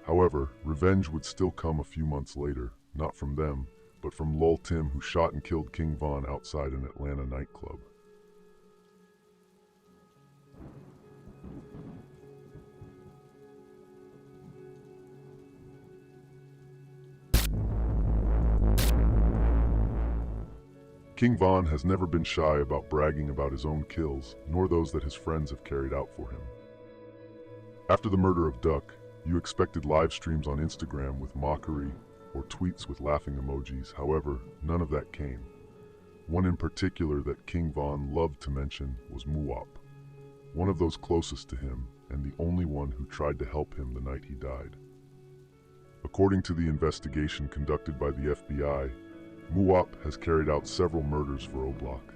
Speaker 1: However, revenge would still come a few months later, not from them, but from Lil Tim, who shot and killed King Von outside an Atlanta nightclub. King Von has never been shy about bragging about his own kills, nor those that his friends have carried out for him. After the murder of Duck, you expected live streams on Instagram with mockery or tweets with laughing emojis. However, none of that came. One in particular that King Von loved to mention was Muwop, one of those closest to him and the only one who tried to help him the night he died. According to the investigation conducted by the FBI, Muwop has carried out several murders for O Block.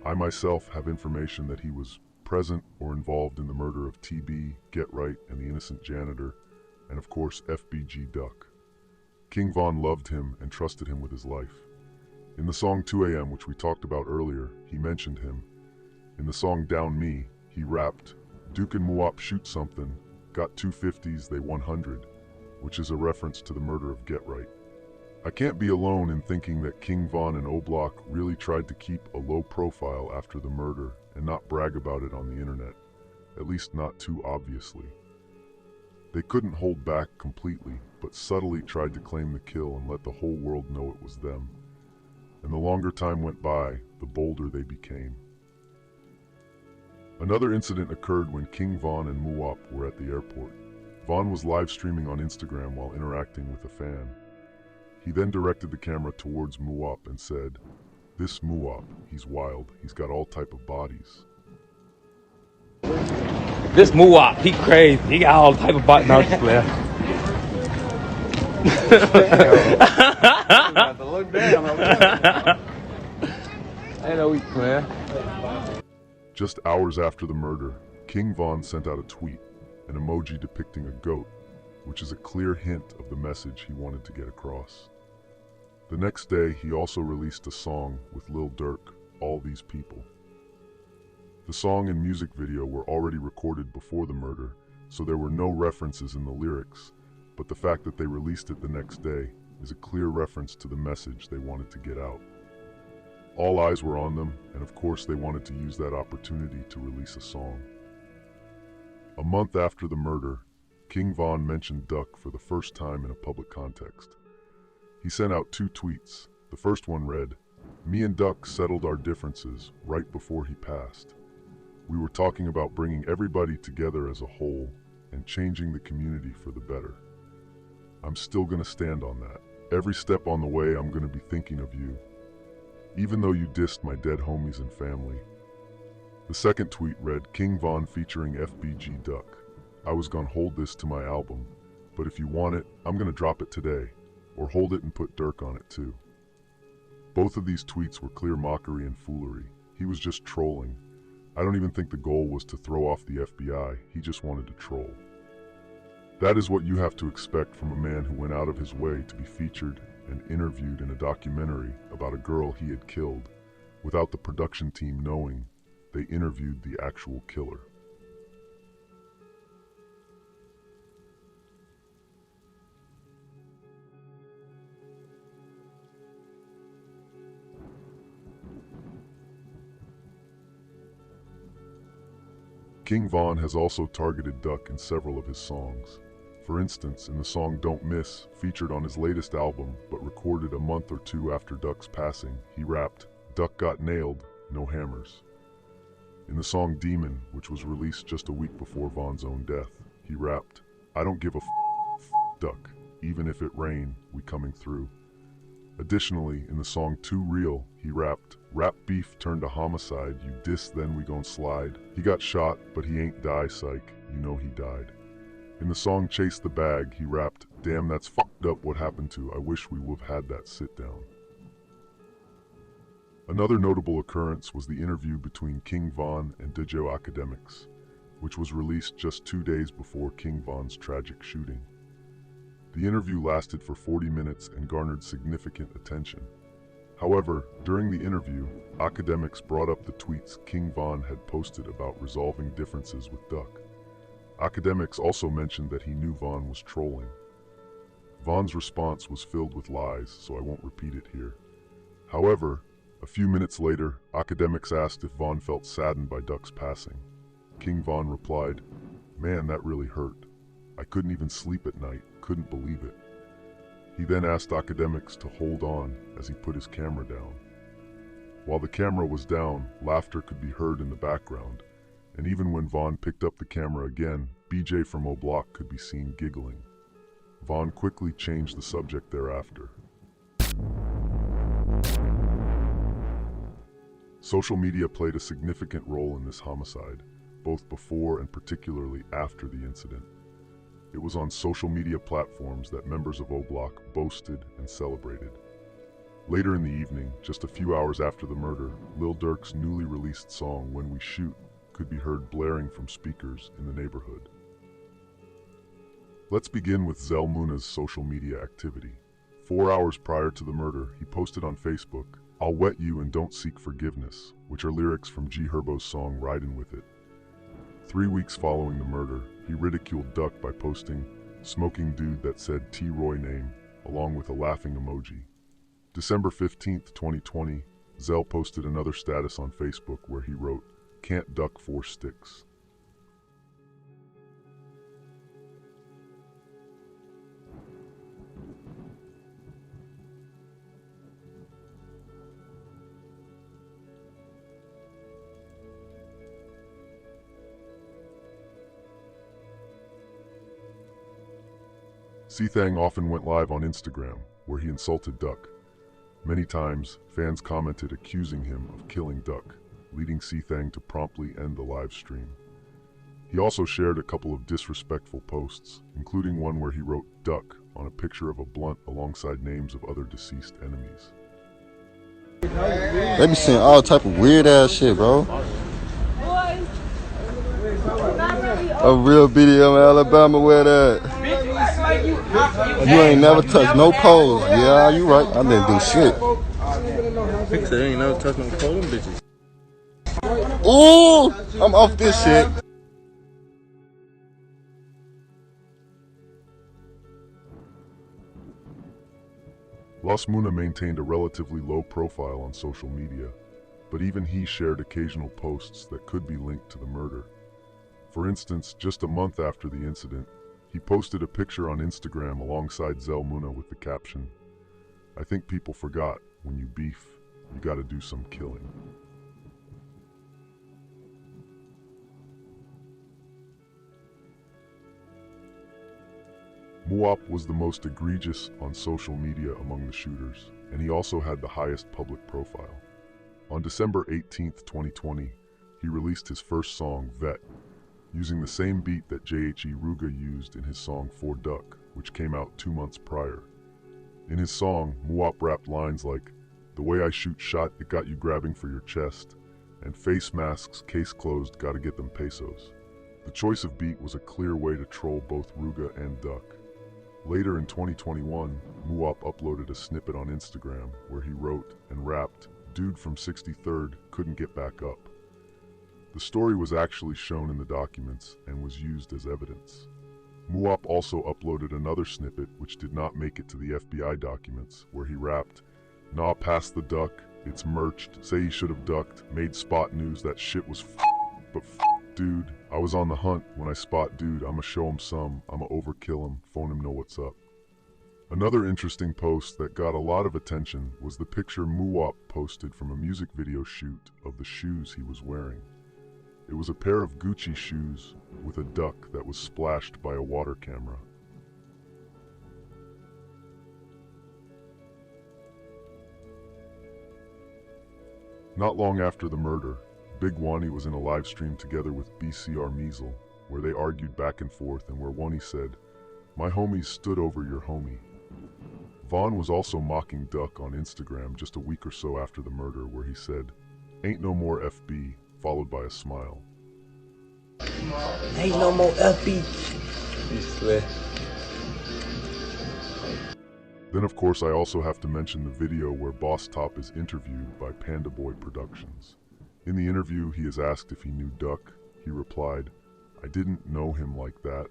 Speaker 1: I myself have information that he was present or involved in the murder of TB, GetRight, and the innocent janitor, and of course FBG Duck. King Von loved him and trusted him with his life. In the song 2 AM, which we talked about earlier, he mentioned him. In the song Down Me, he rapped, "Duke and Muwop shoot something, got 250s, they 100, which is a reference to the murder of GetRight. I can't be alone in thinking that King Von and O Block really tried to keep a low profile after the murder and not brag about it on the internet, at least not too obviously. They couldn't hold back completely, but subtly tried to claim the kill and let the whole world know it was them. And the longer time went by, the bolder they became. Another incident occurred when King Von and Muwop were at the airport. Von was live streaming on Instagram while interacting with a fan. He then directed the camera towards Muwop and said, "This Muwop, he's wild, he's got all type of bodies."
Speaker 10: This Muwop, he crazy, he got all type of bodies. No, just play. I know we play.
Speaker 1: Just hours after the murder, King Von sent out a tweet, an emoji depicting a goat, which is a clear hint of the message he wanted to get across. The next day, he also released a song with Lil Durk, All These People. The song and music video were already recorded before the murder, so there were no references in the lyrics, but the fact that they released it the next day is a clear reference to the message they wanted to get out. All eyes were on them, and of course they wanted to use that opportunity to release a song. A month after the murder, King Von mentioned Duck for the first time in a public context. He sent out 2 tweets. The first one read, "Me and Duck settled our differences right before he passed. We were talking about bringing everybody together as a whole and changing the community for the better. I'm still gonna stand on that. Every step on the way I'm gonna be thinking of you, even though you dissed my dead homies and family." The second tweet read, "King Von featuring FBG Duck. I was gonna hold this to my album, but if you want it, I'm gonna drop it today, or hold it and put Durk on it too." Both of these tweets were clear mockery and foolery. He was just trolling. I don't even think the goal was to throw off the FBI, he just wanted to troll. That is what you have to expect from a man who went out of his way to be featured and interviewed in a documentary about a girl he had killed, without the production team knowing they interviewed the actual killer. King Von has also targeted Duck in several of his songs. For instance, in the song Don't Miss, featured on his latest album, but recorded a month or two after Duck's passing, he rapped, "Duck got nailed, no hammers." In the song Demon, which was released just a week before Von's own death, he rapped, "I don't give a Duck, even if it rain, we coming through." Additionally, in the song Too Real, he rapped, "Rap beef turned to homicide, you diss then we gon' slide. He got shot, but he ain't die, psych, you know he died." In the song Chase the Bag, he rapped, "Damn, that's fucked up what happened to, I wish we would've had that sit down." Another notable occurrence was the interview between King Von and DJ Akademiks, which was released just 2 days before King Von's tragic shooting. The interview lasted for 40 minutes and garnered significant attention. However, during the interview, Akademiks brought up the tweets King Von had posted about resolving differences with Duck. Akademiks also mentioned that he knew Von was trolling. Von's response was filled with lies, so I won't repeat it here. However, a few minutes later, Akademiks asked if Von felt saddened by Duck's passing. King Von replied, "Man, that really hurt. I couldn't even sleep at night, couldn't believe it." He then asked Akademiks to hold on as he put his camera down. While the camera was down, laughter could be heard in the background, and even when Von picked up the camera again, BJ from O Block could be seen giggling. Von quickly changed the subject thereafter. Social media played a significant role in this homicide, both before and particularly after the incident. It was on social media platforms that members of O Block boasted and celebrated. Later in the evening, just a few hours after the murder, Lil Durk's newly released song When We Shoot could be heard blaring from speakers in the neighborhood. Let's begin with Zell Munna's social media activity. 4 hours prior to the murder, he posted on Facebook, "I'll wet you and don't seek forgiveness," which are lyrics from G Herbo's song Ridin' With It. 3 weeks following the murder, he ridiculed Duck by posting, "Smoking dude that said T-Roy name," along with a laughing emoji. December 15th, 2020, Zell posted another status on Facebook where he wrote, "Can't duck 4 sticks." C-Thang often went live on Instagram, where he insulted Duck. Many times, fans commented accusing him of killing Duck, leading C-Thang to promptly end the live stream. He also shared a couple of disrespectful posts, including one where he wrote Duck on a picture of a blunt alongside names of other deceased enemies.
Speaker 11: They be saying all type of weird ass shit, bro. A real BDM in Alabama, where that? You ain't never touched no poles. Yeah, you right. I didn't do shit.
Speaker 12: Nigga said ain't never touched no pole, them bitches.
Speaker 11: Ooh, I'm off this shit.
Speaker 1: Munna maintained a relatively low profile on social media, but even he shared occasional posts that could be linked to the murder. For instance, just a month after the incident, he posted a picture on Instagram alongside Zell Munna with the caption, "I think people forgot, when you beef, you gotta do some killing." Muwop was the most egregious on social media among the shooters, and he also had the highest public profile. On December 18th, 2020, he released his first song, Vet, using the same beat that JHE Ruga used in his song For Duck, which came out 2 months prior. In his song, Muwop rapped lines like, "The way I shoot shot, it got you grabbing for your chest," and "Face masks, case closed, gotta get them pesos." The choice of beat was a clear way to troll both Ruga and Duck. Later in 2021, Muwop uploaded a snippet on Instagram where he wrote and rapped, "Dude from 63rd couldn't get back up." The story was actually shown in the documents and was used as evidence. Muwop also uploaded another snippet which did not make it to the FBI documents, where he rapped, "Nah, pass the duck, it's merched, say he should have ducked, made spot news that shit was but Dude, I was on the hunt. When I spot dude, I'ma show him some. I'ma overkill him, phone him know what's up. Another interesting post that got a lot of attention was the picture Muwop posted from a music video shoot of the shoes he was wearing. It was a pair of Gucci shoes with a duck that was splashed by a water camera. Not long after the murder, Big Wani was in a live stream together with BCR Measle, where they argued back and forth and where Wani said, "My homies stood over your homie." Vaughn was also mocking Duck on Instagram just a week or so after the murder, where he said, "Ain't no more FB," followed by a smile.
Speaker 3: Ain't no more FB.
Speaker 12: He's lit.
Speaker 1: Then of course I also have to mention the video where Boss Top is interviewed by Panda Boy Productions. In the interview he is asked if he knew Duck. He replied, "I didn't know him like that.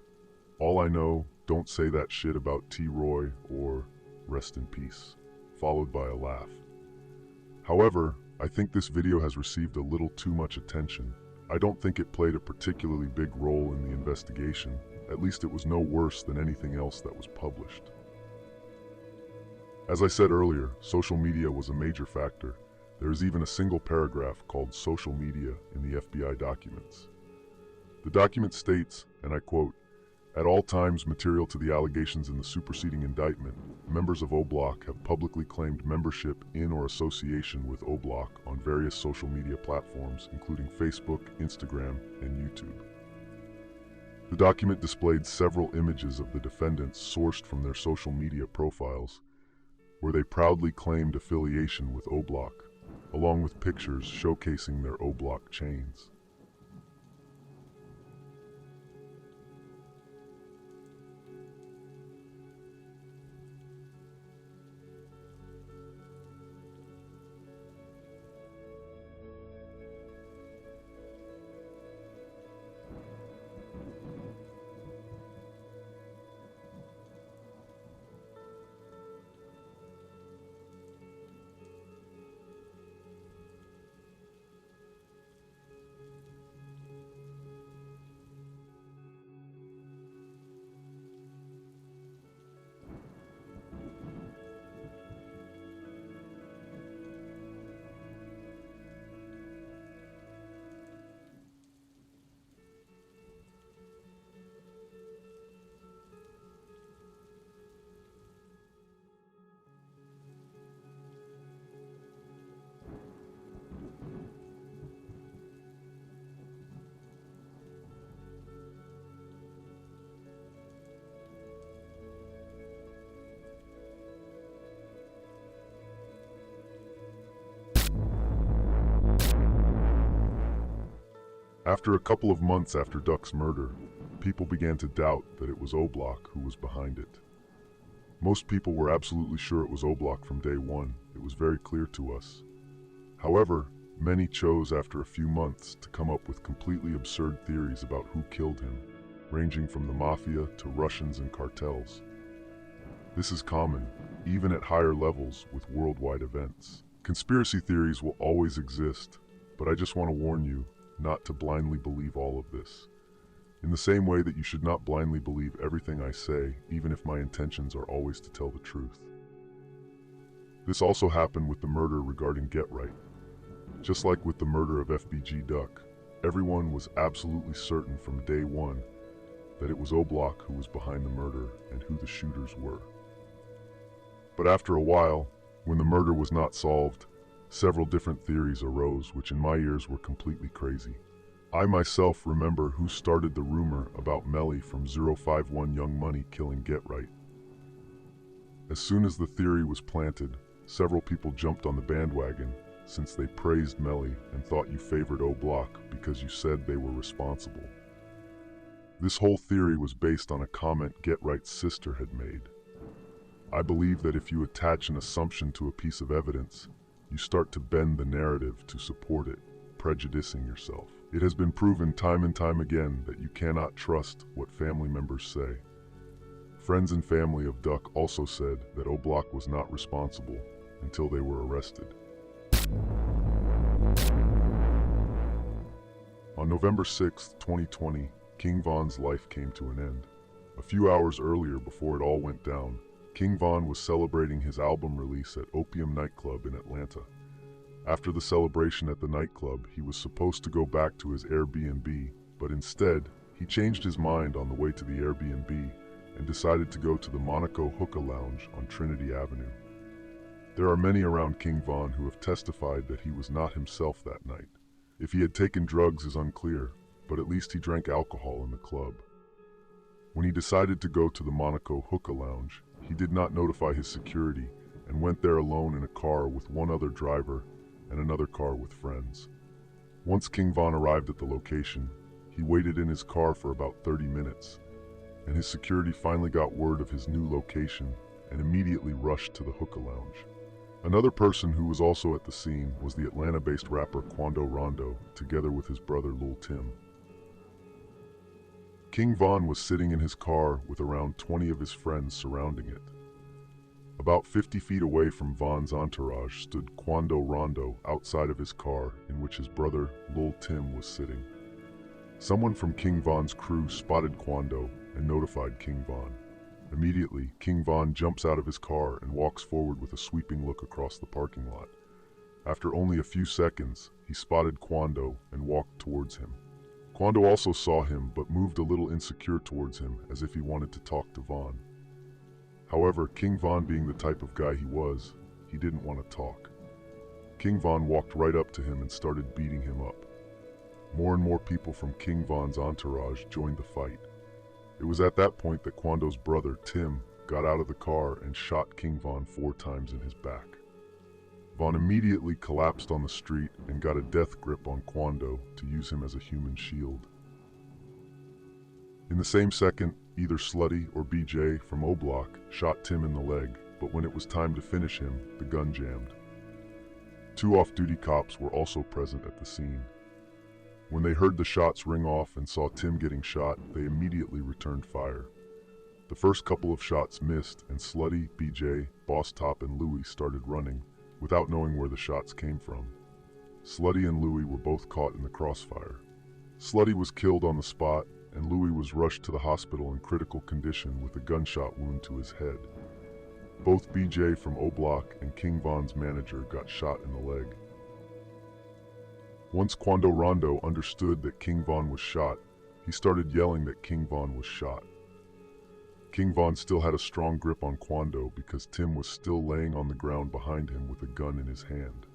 Speaker 1: All I know, don't say that shit about T-Roy," or "rest in peace," followed by a laugh. However, I think this video has received a little too much attention. I don't think it played a particularly big role in the investigation. At least it was no worse than anything else that was published. As I said earlier, social media was a major factor. There is even a single paragraph called social media in the FBI documents. The document states, and I quote, "At all times material to the allegations in the superseding indictment, members of O-Block have publicly claimed membership in or association with O-Block on various social media platforms, including Facebook, Instagram, and YouTube." The document displayed several images of the defendants sourced from their social media profiles, where they proudly claimed affiliation with O-Block, along with pictures showcasing their O-Block chains. After a couple of months after Duck's murder, people began to doubt that it was O-Block who was behind it. Most people were absolutely sure it was O-Block from day one. It was very clear to us. However, many chose after a few months to come up with completely absurd theories about who killed him, ranging from the mafia to Russians and cartels. This is common, even at higher levels with worldwide events. Conspiracy theories will always exist, but I just want to warn you not to blindly believe all of this. In the same way that you should not blindly believe everything I say, even if my intentions are always to tell the truth. This also happened with the murder regarding GetRight. Just like with the murder of FBG Duck, everyone was absolutely certain from day one that it was O-Block who was behind the murder and who the shooters were. But after a while, when the murder was not solved, several different theories arose which in my ears were completely crazy. I myself remember who started the rumor about Melly from 051 Young Money killing GetRight. As soon as the theory was planted, several people jumped on the bandwagon since they praised Melly and thought you favored O-Block because you said they were responsible. This whole theory was based on a comment GetRight's sister had made. I believe that if you attach an assumption to a piece of evidence, you start to bend the narrative to support it, prejudicing yourself. It has been proven time and time again that you cannot trust what family members say. Friends and family of Duck also said that O-Block was not responsible until they were arrested. On November 6, 2020, King Von's life came to an end. A few hours earlier, before it all went down, King Von was celebrating his album release at Opium nightclub in Atlanta. After the celebration at the nightclub, he was supposed to go back to his Airbnb, but instead, he changed his mind on the way to the Airbnb and decided to go to the Monaco Hookah Lounge on Trinity Avenue. There are many around King Von who have testified that he was not himself that night. If he had taken drugs is unclear, but at least he drank alcohol in the club. When he decided to go to the Monaco Hookah Lounge, he did not notify his security and went there alone in a car with one other driver and another car with friends. Once King Von arrived at the location, he waited in his car for about 30 minutes, and his security finally got word of his new location and immediately rushed to the hookah lounge. Another person who was also at the scene was the Atlanta-based rapper Quando Rondo, together with his brother Lil Tim. King Von was sitting in his car with around 20 of his friends surrounding it. About 50 feet away from Von's entourage stood Quando Rondo outside of his car, in which his brother Lil Tim was sitting. Someone from King Von's crew spotted Quando and notified King Von. Immediately, King Von jumps out of his car and walks forward with a sweeping look across the parking lot. After only a few seconds, he spotted Quando and walked towards him. Quando also saw him but moved a little insecure towards him, as if he wanted to talk to Von. However, King Von, being the type of guy he was, he didn't want to talk. King Von walked right up to him and started beating him up. More and more people from King Von's entourage joined the fight. It was at that point that Quando's brother, Tim, got out of the car and shot King Von 4 times in his back. Von immediately collapsed on the street and got a death grip on Quando to use him as a human shield. In the same second, either Slutty or BJ from O Block shot Tim in the leg, but when it was time to finish him, the gun jammed. 2 off-duty cops were also present at the scene. When they heard the shots ring off and saw Tim getting shot, they immediately returned fire. The first couple of shots missed, and Slutty, BJ, Boss Top, and Louie started running, without knowing where the shots came from. Slutty and Louie were both caught in the crossfire. Slutty was killed on the spot, and Louie was rushed to the hospital in critical condition with a gunshot wound to his head. Both BJ from O Block and King Von's manager got shot in the leg. Once Quando Rondo understood that King Von was shot, he started yelling that King Von was shot. King Von still had a strong grip on Quando because Tim was still laying on the ground behind him with a gun in his hand.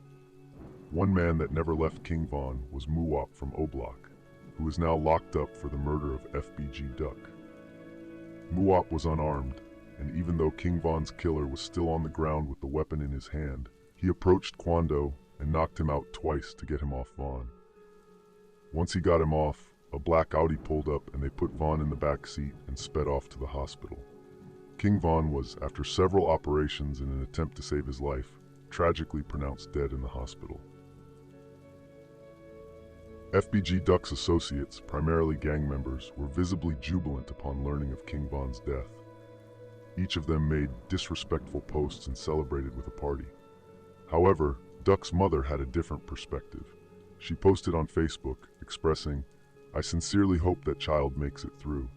Speaker 1: One man that never left King Von was Muwop from O Block, who is now locked up for the murder of FBG Duck. Muwop was unarmed, and even though King Von's killer was still on the ground with the weapon in his hand, he approached Quando and knocked him out twice to get him off Von. Once he got him off, a black Audi pulled up and they put Von in the back seat and sped off to the hospital. King Von was, after several operations in an attempt to save his life, tragically pronounced dead in the hospital. FBG Duck's associates, primarily gang members, were visibly jubilant upon learning of King Von's death. Each of them made disrespectful posts and celebrated with a party. However, Duck's mother had a different perspective. She posted on Facebook, expressing, "I sincerely hope that child makes it through.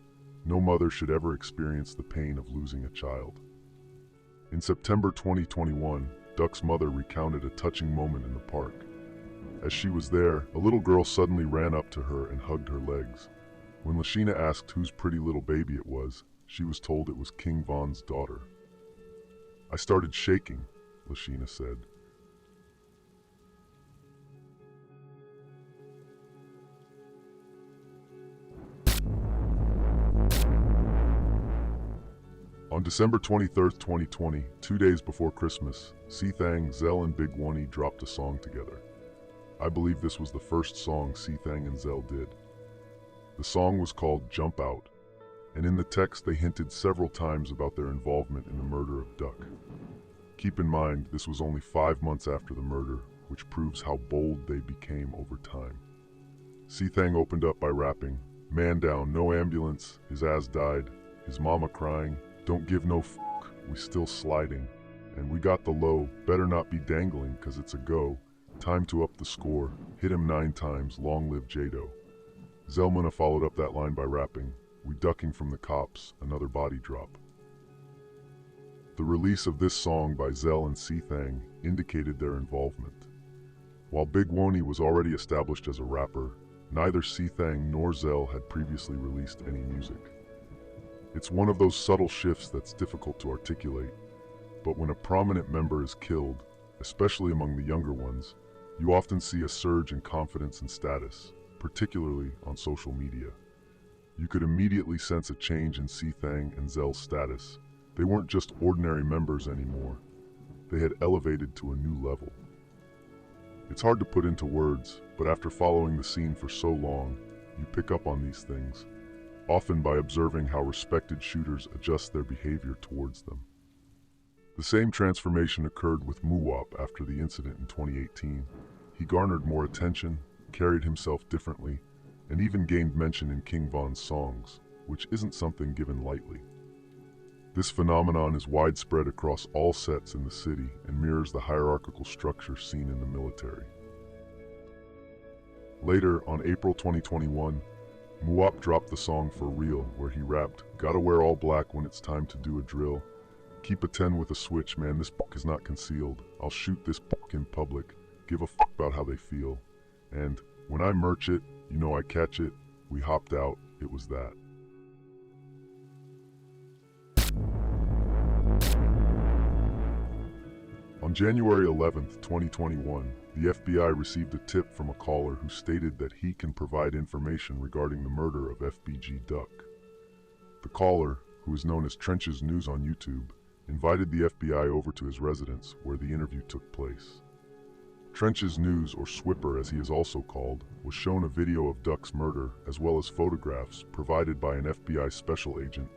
Speaker 1: No mother should ever experience the pain of losing a child." In September 2021, Duck's mother recounted a touching moment in the park. As she was there, a little girl suddenly ran up to her and hugged her legs. When Lashina asked whose pretty little baby it was, she was told it was King Von's daughter. "I started shaking," Lashina said. On December 23, 2020, 2 days before Christmas, C-Thang, Zell, and Big One dropped a song together. I believe this was the first song C-Thang and Zell did. The song was called Jump Out, and in the text they hinted several times about their involvement in the murder of Duck. Keep in mind, this was only 5 months after the murder, which proves how bold they became over time. C-Thang opened up by rapping, "Man down, no ambulance, his ass died, his mama crying, don't give no fuck, we still sliding, and we got the low, better not be dangling cause it's a go, time to up the score, hit him 9 times, long live Jado." Munna followed up that line by rapping, "We ducking from the cops, another body drop." The release of this song by Zell and C-Thang indicated their involvement. While Big Woney was already established as a rapper, neither C-Thang nor Zell had previously released any music. It's one of those subtle shifts that's difficult to articulate, but when a prominent member is killed, especially among the younger ones, you often see a surge in confidence and status, particularly on social media. You could immediately sense a change in C-Thang and Zell's status. They weren't just ordinary members anymore. They had elevated to a new level. It's hard to put into words, but after following the scene for so long, you pick up on these things, often by observing how respected shooters adjust their behavior towards them. The same transformation occurred with Muwop after the incident in 2018. He garnered more attention, carried himself differently, and even gained mention in King Von's songs, which isn't something given lightly. This phenomenon is widespread across all sets in the city and mirrors the hierarchical structure seen in the military. Later, on April 2021, Muwop dropped the song For Real, where he rapped, "Gotta wear all black when it's time to do a drill. Keep a 10 with a switch, man, this fuck is not concealed. I'll shoot this fuck in public. Give a fuck about how they feel. And when I merch it, you know I catch it. We hopped out, it was that." On January 11th, 2021, the FBI received a tip from a caller who stated that he can provide information regarding the murder of FBG Duck. The caller, who is known as Trench's News on YouTube, invited the FBI over to his residence where the interview took place. Trench's News, or Swipper as he is also called, was shown a video of Duck's murder as well as photographs provided by an FBI special agent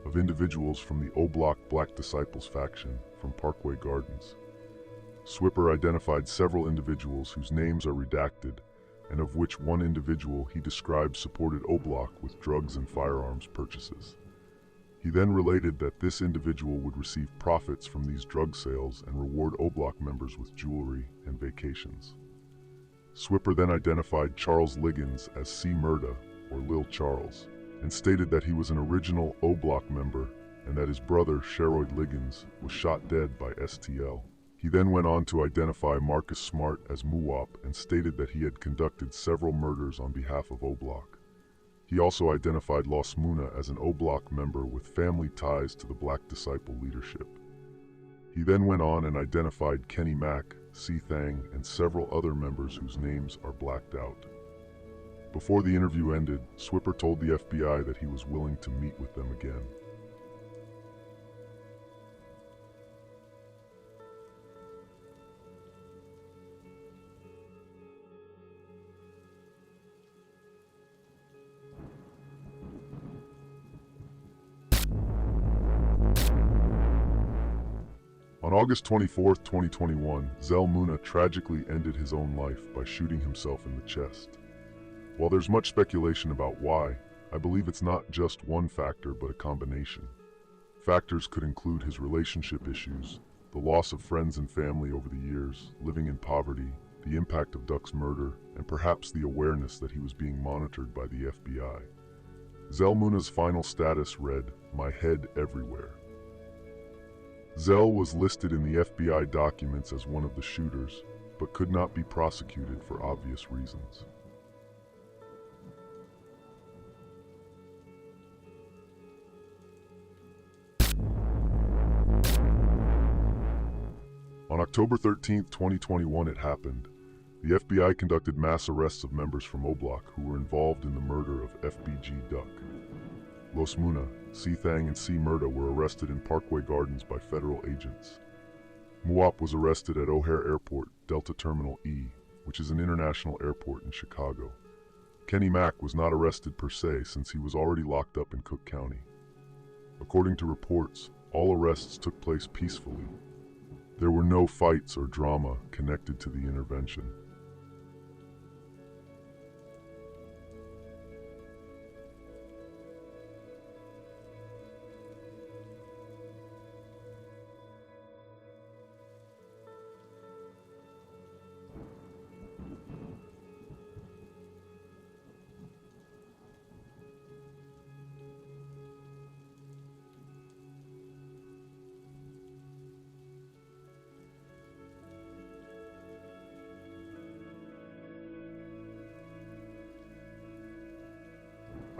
Speaker 1: of individuals from the O-Block Black Disciples faction from Parkway Gardens. Swipper identified several individuals whose names are redacted, and of which one individual he described supported O-Block with drugs and firearms purchases. He then related that this individual would receive profits from these drug sales and reward O-Block members with jewelry and vacations. Swipper then identified Charles Liggins as C-Murda, or Lil Charles, and stated that he was an original O-Block member and that his brother, Sheroyd Liggins, was shot dead by STL. He then went on to identify Marcus Smart as Muwop and stated that he had conducted several murders on behalf of O-Block. He also identified Los Munna as an O-Block member with family ties to the Black Disciple leadership. He then went on and identified Kenny Mack, C-Thang, and several other members whose names are blacked out. Before the interview ended, Swipper told the FBI that he was willing to meet with them again. On August 24, 2021, Zell Munna tragically ended his own life by shooting himself in the chest. While there's much speculation about why, I believe it's not just one factor but a combination. Factors could include his relationship issues, the loss of friends and family over the years, living in poverty, the impact of Duck's murder, and perhaps the awareness that he was being monitored by the FBI. Zell Munna's final status read, "My head everywhere." Zell was listed in the FBI documents as one of the shooters, but could not be prosecuted for obvious reasons. On October 13, 2021, it happened. The FBI conducted mass arrests of members from O-Block who were involved in the murder of FBG Duck. Los Munna, C-Thang, and C-Murda were arrested in Parkway Gardens by federal agents. Muwop was arrested at O'Hare Airport, Delta Terminal E, which is an international airport in Chicago. Kenny Mack was not arrested per se since he was already locked up in Cook County. According to reports, all arrests took place peacefully. There were no fights or drama connected to the intervention.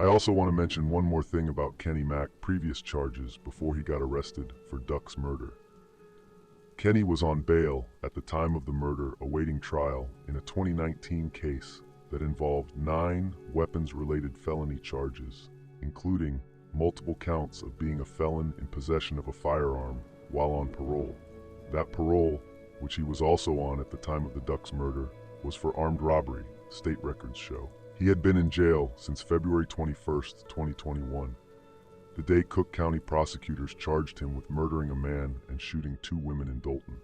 Speaker 1: I also want to mention one more thing about Kenny Mac's previous charges before he got arrested for Duck's murder. Kenny was on bail at the time of the murder awaiting trial in a 2019 case that involved 9 weapons-related felony charges, including multiple counts of being a felon in possession of a firearm while on parole. That parole, which he was also on at the time of the Duck's murder, was for armed robbery, state records show. He had been in jail since February 21st, 2021, the day Cook County prosecutors charged him with murdering a man and shooting 2 women in Dolton.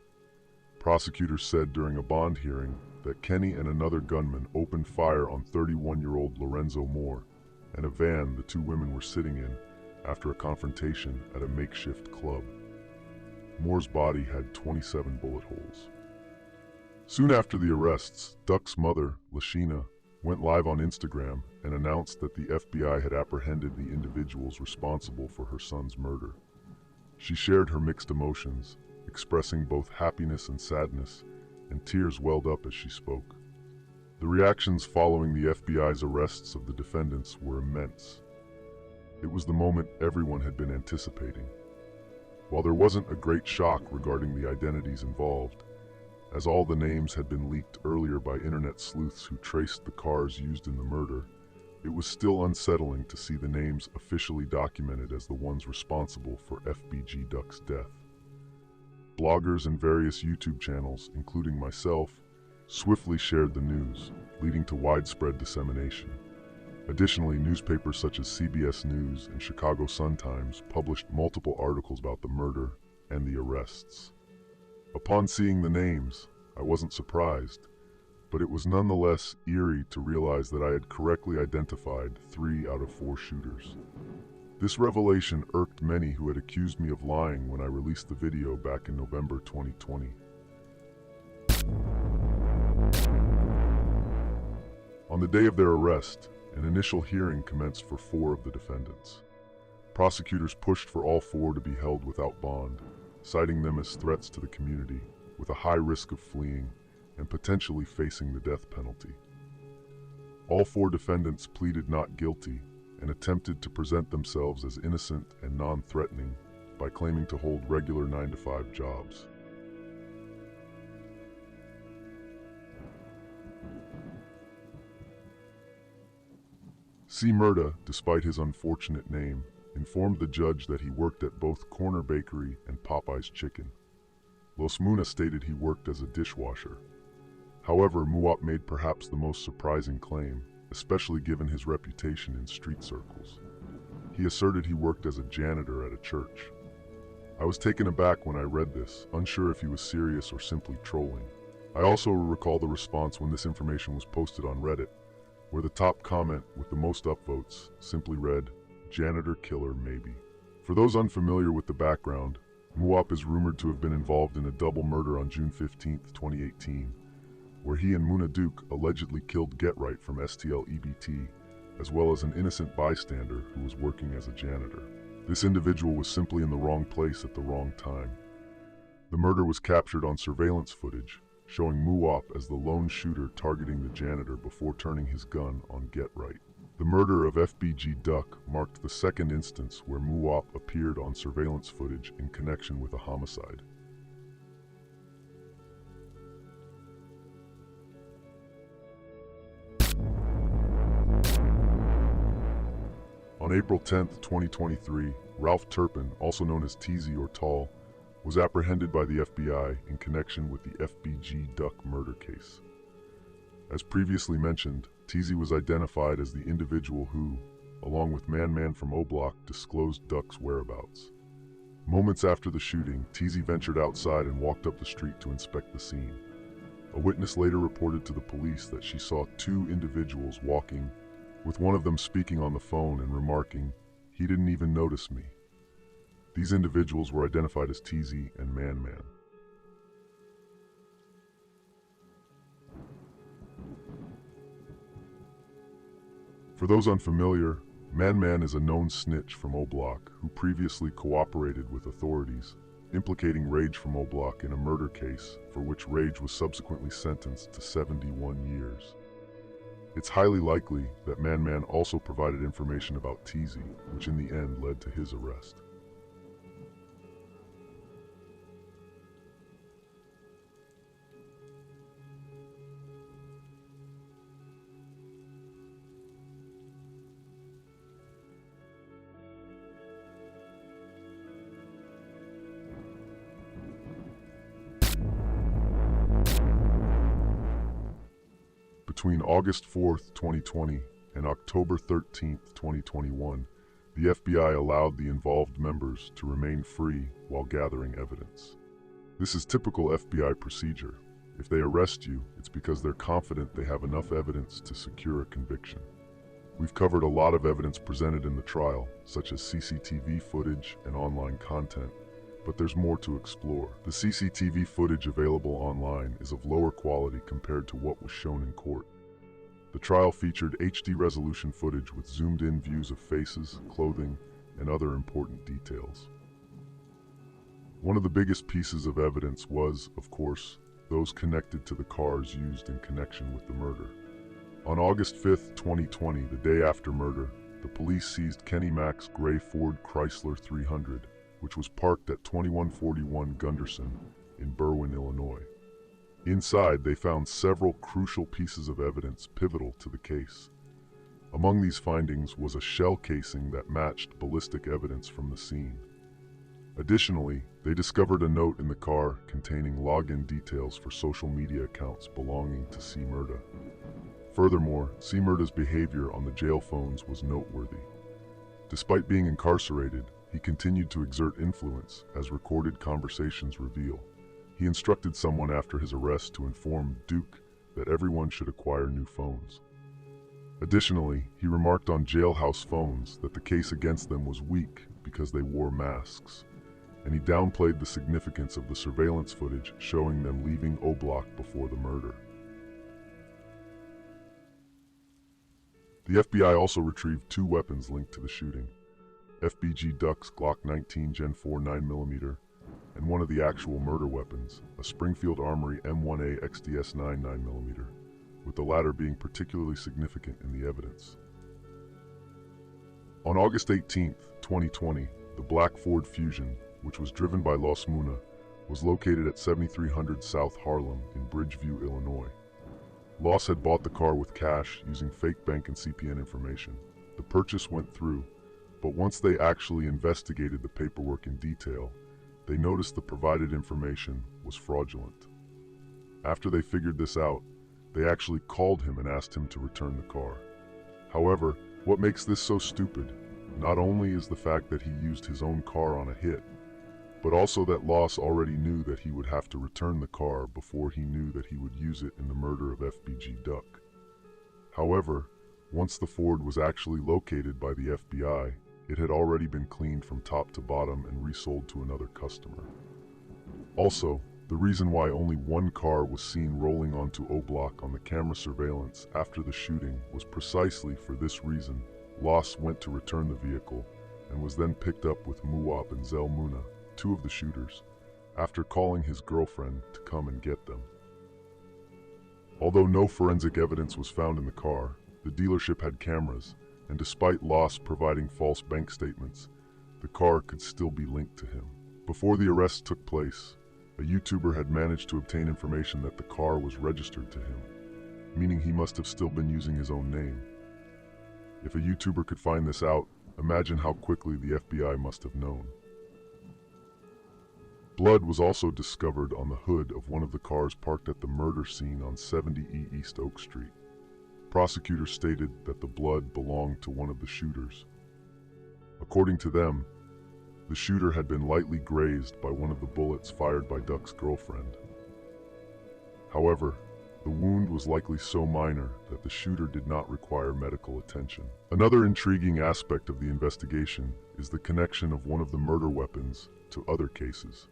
Speaker 1: Prosecutors said during a bond hearing that Kenny and another gunman opened fire on 31-year-old Lorenzo Moore and a van the 2 women were sitting in after a confrontation at a makeshift club. Moore's body had 27 bullet holes. Soon after the arrests, Duck's mother, Lashina, went live on Instagram and announced that the FBI had apprehended the individuals responsible for her son's murder. She shared her mixed emotions, expressing both happiness and sadness, and tears welled up as she spoke. The reactions following the FBI's arrests of the defendants were immense. It was the moment everyone had been anticipating. While there wasn't a great shock regarding the identities involved, as all the names had been leaked earlier by internet sleuths who traced the cars used in the murder, it was still unsettling to see the names officially documented as the ones responsible for FBG Duck's death. Bloggers and various YouTube channels, including myself, swiftly shared the news, leading to widespread dissemination. Additionally, newspapers such as CBS News and Chicago Sun-Times published multiple articles about the murder and the arrests. Upon seeing the names, I wasn't surprised, but it was nonetheless eerie to realize that I had correctly identified 3 out of 4 shooters. This revelation irked many who had accused me of lying when I released the video back in November 2020. On the day of their arrest, an initial hearing commenced for 4 of the defendants. Prosecutors pushed for all 4 to be held without bond, citing them as threats to the community, with a high risk of fleeing and potentially facing the death penalty. All 4 defendants pleaded not guilty and attempted to present themselves as innocent and non-threatening by claiming to hold regular 9-to-5 jobs. C-Murda, despite his unfortunate name, informed the judge that he worked at both Corner Bakery and Popeye's Chicken. Munna stated he worked as a dishwasher. However, Muwop made perhaps the most surprising claim, especially given his reputation in street circles. He asserted he worked as a janitor at a church. I was taken aback when I read this, unsure if he was serious or simply trolling. I also recall the response when this information was posted on Reddit, where the top comment with the most upvotes simply read, "Janitor killer maybe." For those unfamiliar with the background, Muwop is rumored to have been involved in a double murder on June 15, 2018, where he and Munna allegedly killed GetRight from STL EBT, as well as an innocent bystander who was working as a janitor. This individual was simply in the wrong place at the wrong time. The murder was captured on surveillance footage, showing Muwop as the lone shooter targeting the janitor before turning his gun on GetRight. The murder of FBG Duck marked the second instance where Muwop appeared on surveillance footage in connection with a homicide. On April 10, 2023, Ralph Turpin, also known as Teezy or Tall, was apprehended by the FBI in connection with the FBG Duck murder case. As previously mentioned, Teezy was identified as the individual who, along with Man from O-Block, disclosed Duck's whereabouts. Moments after the shooting, Teezy ventured outside and walked up the street to inspect the scene. A witness later reported to the police that she saw 2 individuals walking, with one of them speaking on the phone and remarking, "He didn't even notice me." These individuals were identified as Teezy and Man. For those unfamiliar, Man is a known snitch from O-Block who previously cooperated with authorities, implicating Rage from O-Block in a murder case for which Rage was subsequently sentenced to 71 years. It's highly likely that Man also provided information about Teezy, which in the end led to his arrest. Between August 4th, 2020 and October 13th, 2021, the FBI allowed the involved members to remain free while gathering evidence. This is typical FBI procedure. If they arrest you, it's because they're confident they have enough evidence to secure a conviction. We've covered a lot of evidence presented in the trial, such as CCTV footage and online content, but there's more to explore. The CCTV footage available online is of lower quality compared to what was shown in court. The trial featured HD resolution footage with zoomed-in views of faces, clothing, and other important details. One of the biggest pieces of evidence was, of course, those connected to the cars used in connection with the murder. On August 5th, 2020, the day after murder, the police seized Kenny Mac's gray Ford Chrysler 300, which was parked at 2141 Gunderson in Berwyn, Illinois. Inside, they found several crucial pieces of evidence pivotal to the case. Among these findings was a shell casing that matched ballistic evidence from the scene. Additionally, they discovered a note in the car containing login details for social media accounts belonging to C-Murda. Furthermore, C-Murda's behavior on the jail phones was noteworthy. Despite being incarcerated, he continued to exert influence, as recorded conversations reveal. He instructed someone after his arrest to inform Duke that everyone should acquire new phones. Additionally, he remarked on jailhouse phones that the case against them was weak because they wore masks, and he downplayed the significance of the surveillance footage showing them leaving O Block before the murder. The FBI also retrieved 2 weapons linked to the shooting: FBG Duck's Glock 19 Gen 4 9mm, and one of the actual murder weapons, a Springfield Armory M1A XDS 9 9mm, with the latter being particularly significant in the evidence. On August 18th, 2020, the black Ford Fusion, which was driven by Los Munna, was located at 7300 South Harlem in Bridgeview, Illinois. Los had bought the car with cash using fake bank and CPN information. The purchase went through, but once they actually investigated the paperwork in detail, they noticed the provided information was fraudulent. After they figured this out, they actually called him and asked him to return the car. However, what makes this so stupid, not only is the fact that he used his own car on a hit, but also that Los already knew that he would have to return the car before he knew that he would use it in the murder of FBG Duck. However, once the Ford was actually located by the FBI, it had already been cleaned from top to bottom and resold to another customer. Also, the reason why only one car was seen rolling onto O Block on the camera surveillance after the shooting was precisely for this reason. Los went to return the vehicle and was then picked up with Muwop and Zell, 2 of the shooters, after calling his girlfriend to come and get them. Although no forensic evidence was found in the car, the dealership had cameras, and despite Los providing false bank statements, the car could still be linked to him. Before the arrest took place, a YouTuber had managed to obtain information that the car was registered to him, meaning he must have still been using his own name. If a YouTuber could find this out, imagine how quickly the FBI must have known. Blood was also discovered on the hood of one of the cars parked at the murder scene on 70E East Oak Street. Prosecutors stated that the blood belonged to one of the shooters. According to them, the shooter had been lightly grazed by one of the bullets fired by Duck's girlfriend. However, the wound was likely so minor that the shooter did not require medical attention. Another intriguing aspect of the investigation is the connection of one of the murder weapons to other cases.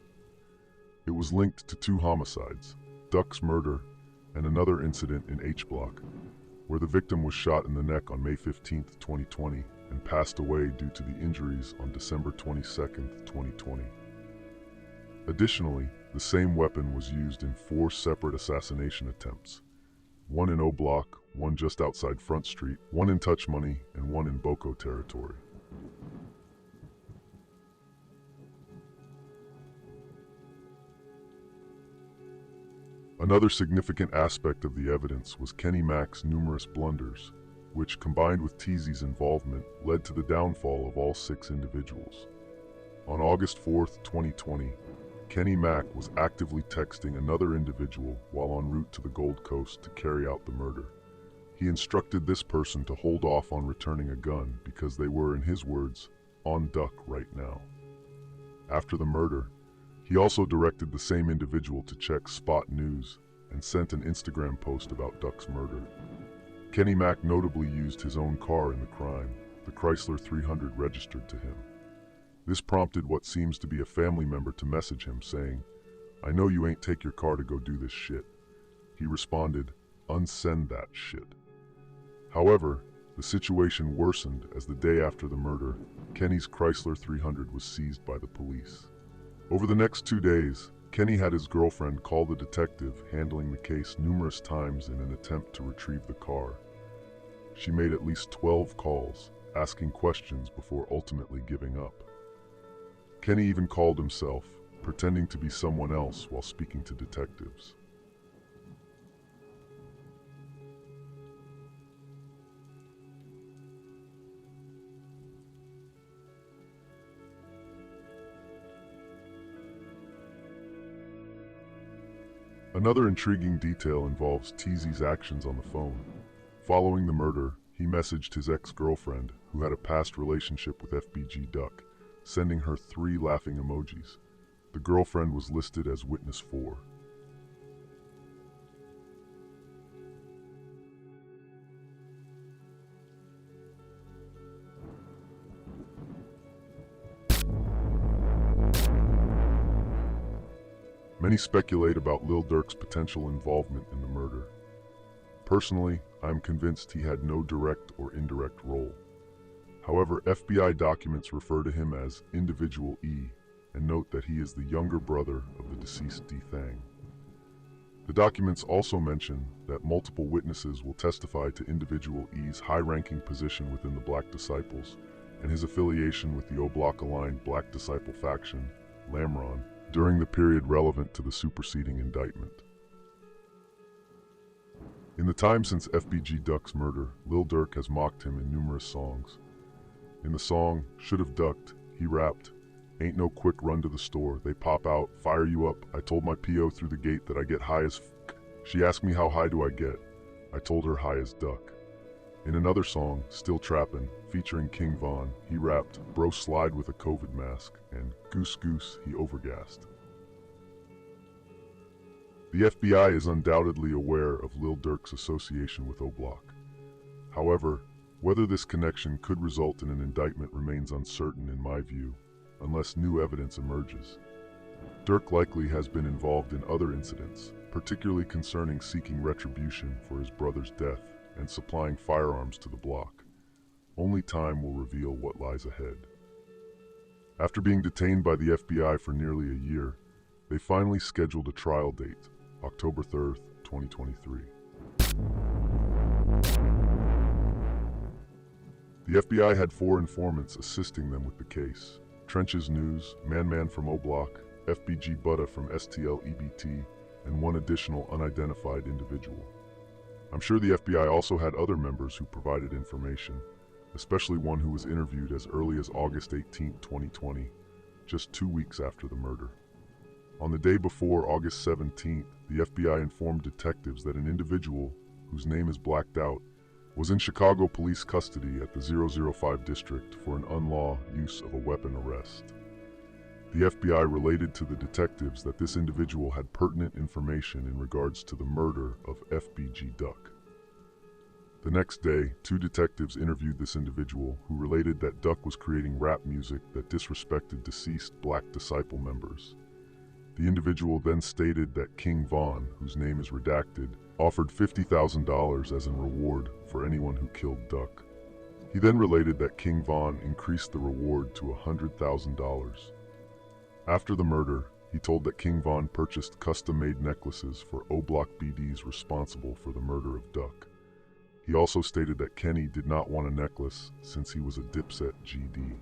Speaker 1: It was linked to 2 homicides, Duck's murder and another incident in H Block, where the victim was shot in the neck on May 15, 2020, and passed away due to the injuries on December 22, 2020. Additionally, the same weapon was used in 4 separate assassination attempts, one in O Block, one just outside Front Street, one in Touch Money, and one in Boko territory. Another significant aspect of the evidence was Kenny Mac's numerous blunders, which, combined with Teezy's involvement, led to the downfall of all 6 individuals. On August 4, 2020, Kenny Mac was actively texting another individual while en route to the Gold Coast to carry out the murder. He instructed this person to hold off on returning a gun because they were, in his words, on duck right now. After the murder, he also directed the same individual to check Spot News and sent an Instagram post about Duck's murder. Kenny Mac notably used his own car in the crime, the Chrysler 300 registered to him. This prompted what seems to be a family member to message him saying, "I know you ain't take your car to go do this shit." He responded, "Unsend that shit." However, the situation worsened as the day after the murder, Kenny's Chrysler 300 was seized by the police. Over the next 2 days, Kenny had his girlfriend call the detective handling the case numerous times in an attempt to retrieve the car. She made at least 12 calls, asking questions before ultimately giving up. Kenny even called himself, pretending to be someone else while speaking to detectives. Another intriguing detail involves Teezy's actions on the phone. Following the murder, he messaged his ex-girlfriend, who had a past relationship with FBG Duck, sending her 3 laughing emojis. The girlfriend was listed as witness 4. Many speculate about Lil Durk's potential involvement in the murder. Personally, I am convinced he had no direct or indirect role. However, FBI documents refer to him as Individual E and note that he is the younger brother of the deceased C-Thang. The documents also mention that multiple witnesses will testify to Individual E's high-ranking position within the Black Disciples and his affiliation with the O-Block-aligned Black Disciple faction, Lamron, during the period relevant to the superseding indictment. In the time since FBG Duck's murder, Lil Durk has mocked him in numerous songs. In the song, Should've Ducked, he rapped, "Ain't no quick run to the store, they pop out, fire you up, I told my PO through the gate that I get high as f***. She asked me how high do I get, I told her high as duck." In another song, Still Trappin', featuring King Von, he rapped, "Bro slide with a COVID mask," and "Goose goose, he overgassed." The FBI is undoubtedly aware of Lil Durk's association with O-Block. However, whether this connection could result in an indictment remains uncertain in my view, unless new evidence emerges. Durk likely has been involved in other incidents, particularly concerning seeking retribution for his brother's death and supplying firearms to the block. Only time will reveal what lies ahead. After being detained by the FBI for nearly a year, they finally scheduled a trial date, October 3rd, 2023. The FBI had 4 informants assisting them with the case: Trenches News, Man from O-Block, FBG Buddha from STL EBT, and 1 additional unidentified individual. I'm sure the FBI also had other members who provided information, especially one who was interviewed as early as August 18, 2020, just 2 weeks after the murder. On the day before August 17th, the FBI informed detectives that an individual, whose name is blacked out, was in Chicago police custody at the 005 district for an unlawful use of a weapon arrest. The FBI related to the detectives that this individual had pertinent information in regards to the murder of FBG Duck. The next day, 2 detectives interviewed this individual who related that Duck was creating rap music that disrespected deceased Black Disciple members. The individual then stated that King Von, whose name is redacted, offered $50,000 as a reward for anyone who killed Duck. He then related that King Von increased the reward to $100,000. After the murder, he told that King Von purchased custom-made necklaces for O-Block BDs responsible for the murder of Duck. He also stated that Kenny did not want a necklace since he was a Dipset GD.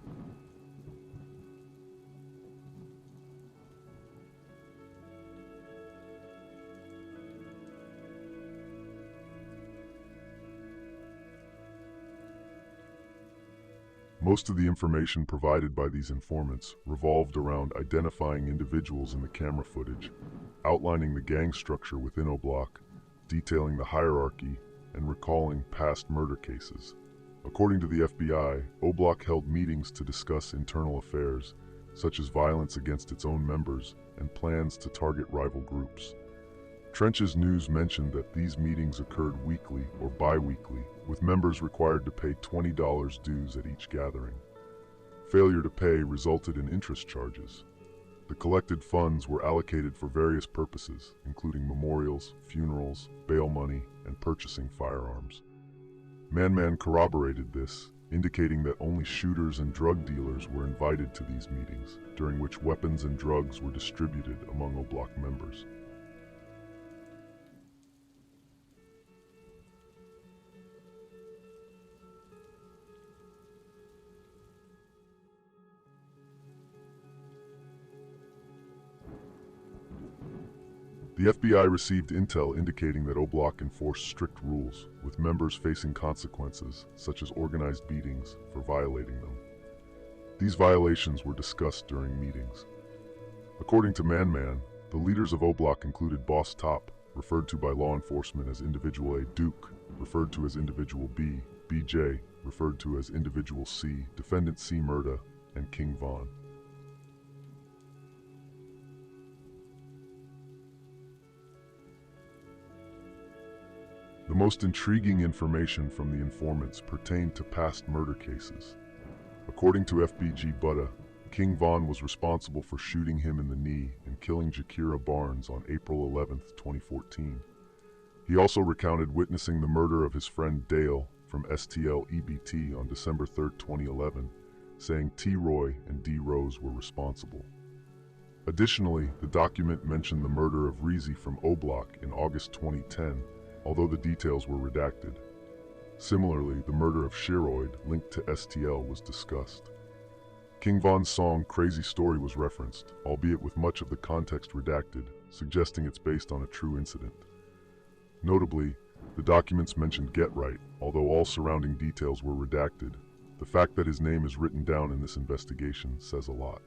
Speaker 1: Most of the information provided by these informants revolved around identifying individuals in the camera footage, outlining the gang structure within O-Block, detailing the hierarchy, and recalling past murder cases. According to the FBI, O-Block held meetings to discuss internal affairs, such as violence against its own members and plans to target rival groups. Trench's news mentioned that these meetings occurred weekly or bi-weekly, with members required to pay $20 dues at each gathering. Failure to pay resulted in interest charges. The collected funds were allocated for various purposes, including memorials, funerals, bail money, and purchasing firearms. Man corroborated this, indicating that only shooters and drug dealers were invited to these meetings, during which weapons and drugs were distributed among O-Block members. The FBI received intel indicating that O-Block enforced strict rules, with members facing consequences, such as organized beatings, for violating them. These violations were discussed during meetings. According to Man, the leaders of O-Block included Boss Top, referred to by law enforcement as Individual A, Duke, referred to as Individual B, BJ, referred to as Individual C, Defendant C-Murda, and King Von. The most intriguing information from the informants pertained to past murder cases. According to FBG Buddha, King Von was responsible for shooting him in the knee and killing Jakira Barnes on April 11, 2014. He also recounted witnessing the murder of his friend Dale from STL EBT on December 3, 2011, saying T-Roy and D-Rose were responsible. Additionally, the document mentioned the murder of Reezy from O-Block in August 2010, although the details were redacted. Similarly, the murder of Shiroid, linked to STL, was discussed. King Von's song Crazy Story was referenced, albeit with much of the context redacted, suggesting it's based on a true incident. Notably, the documents mentioned GetRight, although all surrounding details were redacted. The fact that his name is written down in this investigation says a lot.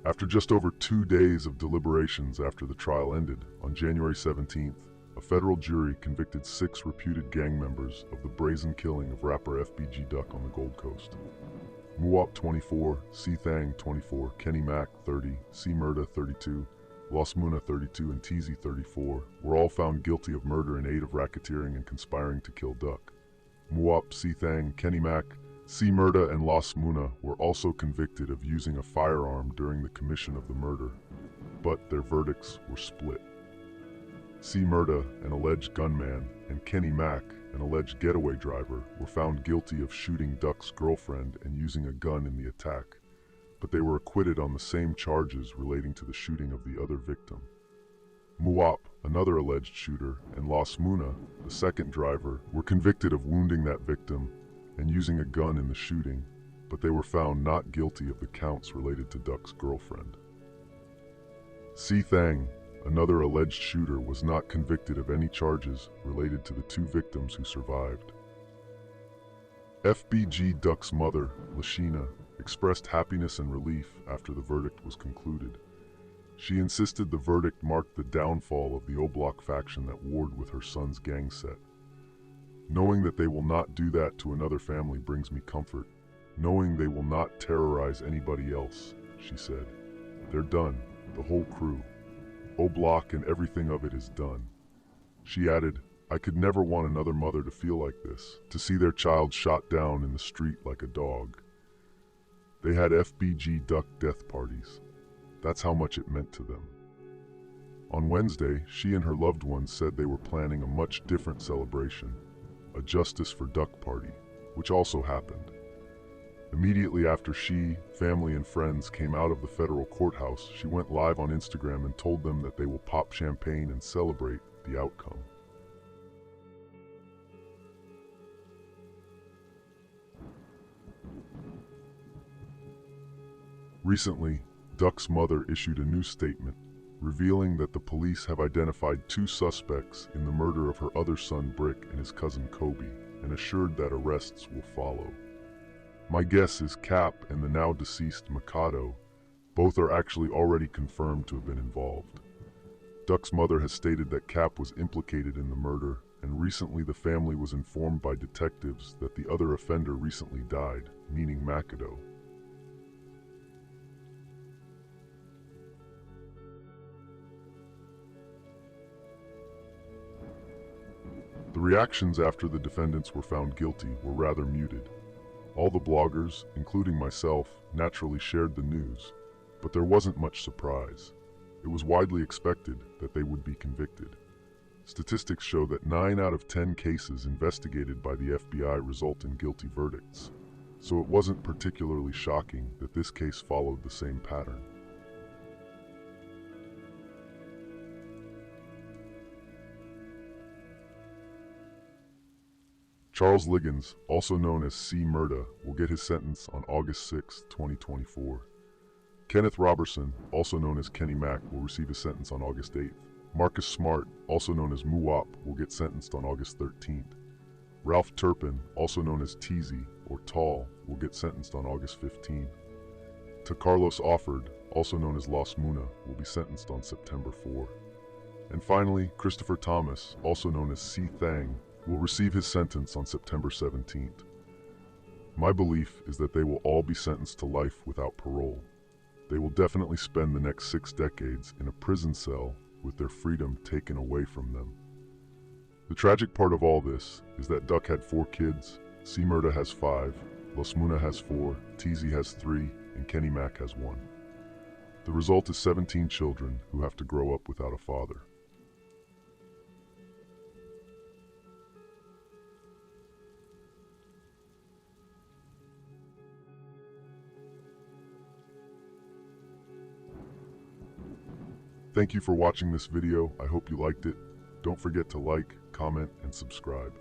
Speaker 1: After just over 2 days of deliberations after the trial ended, on January 17th, a federal jury convicted 6 reputed gang members of the brazen killing of rapper FBG Duck on the Gold Coast. Muwop 24, C-Thang 24, Kenny Mac 30, C-Murda 32, Munna 32, and Teezy 34 were all found guilty of murder in aid of racketeering and conspiring to kill Duck. Muwop, C-Thang, Kenny Mac, C-Murda, and Munna were also convicted of using a firearm during the commission of the murder, but their verdicts were split. C-Murda, an alleged gunman, and Kenny Mac, an alleged getaway driver, were found guilty of shooting Duck's girlfriend and using a gun in the attack, but they were acquitted on the same charges relating to the shooting of the other victim. Muwop, another alleged shooter, and Munna, the second driver, were convicted of wounding that victim and using a gun in the shooting, but they were found not guilty of the counts related to Duck's girlfriend. C-Thang, another alleged shooter, was not convicted of any charges related to the 2 victims who survived. FBG Duck's mother, Lashina, expressed happiness and relief after the verdict was concluded. She insisted the verdict marked the downfall of the O-Block faction that warred with her son's gang set. Knowing that they will not do that to another family brings me comfort. Knowing they will not terrorize anybody else, she said. They're done, the whole crew. O-Block and everything of it is done. She added, I could never want another mother to feel like this, to see their child shot down in the street like a dog. They had FBG Duck death parties. That's how much it meant to them. On Wednesday, she and her loved ones said they were planning a much different celebration, a Justice for Duck party, which also happened. Immediately after she, family, and friends came out of the federal courthouse, she went live on Instagram and told them that they will pop champagne and celebrate the outcome. Recently, Duck's mother issued a new statement, revealing that the police have identified 2 suspects in the murder of her other son Brick and his cousin Kobe, and assured that arrests will follow. My guess is Cap and the now deceased Mikado, both are actually already confirmed to have been involved. Duck's mother has stated that Cap was implicated in the murder, and recently the family was informed by detectives that the other offender recently died, meaning Mikado. The reactions after the defendants were found guilty were rather muted. All the bloggers, including myself, naturally shared the news, but there wasn't much surprise. It was widely expected that they would be convicted. Statistics show that 9 out of 10 cases investigated by the FBI result in guilty verdicts, so it wasn't particularly shocking that this case followed the same pattern. Charles Liggins, also known as C-Murda, will get his sentence on August 6, 2024. Kenneth Robertson, also known as Kenny Mac, will receive his sentence on August 8th. Marcus Smart, also known as Muwop, will get sentenced on August 13th. Ralph Turpin, also known as Teezy or Tall, will get sentenced on August 15th. To Carlos Offord, also known as Los Munna, will be sentenced on September 4. And finally, Christopher Thomas, also known as C-Thang, will receive his sentence on September 17th. My belief is that they will all be sentenced to life without parole. They will definitely spend the next 6 decades in a prison cell with their freedom taken away from them. The tragic part of all this is that Duck had 4 kids, C-Murda has 5, Los Munna has 4, Teezy has 3, and Kenny Mac has 1. The result is 17 children who have to grow up without a father. Thank you for watching this video. I hope you liked it. Don't forget to like, comment, and subscribe.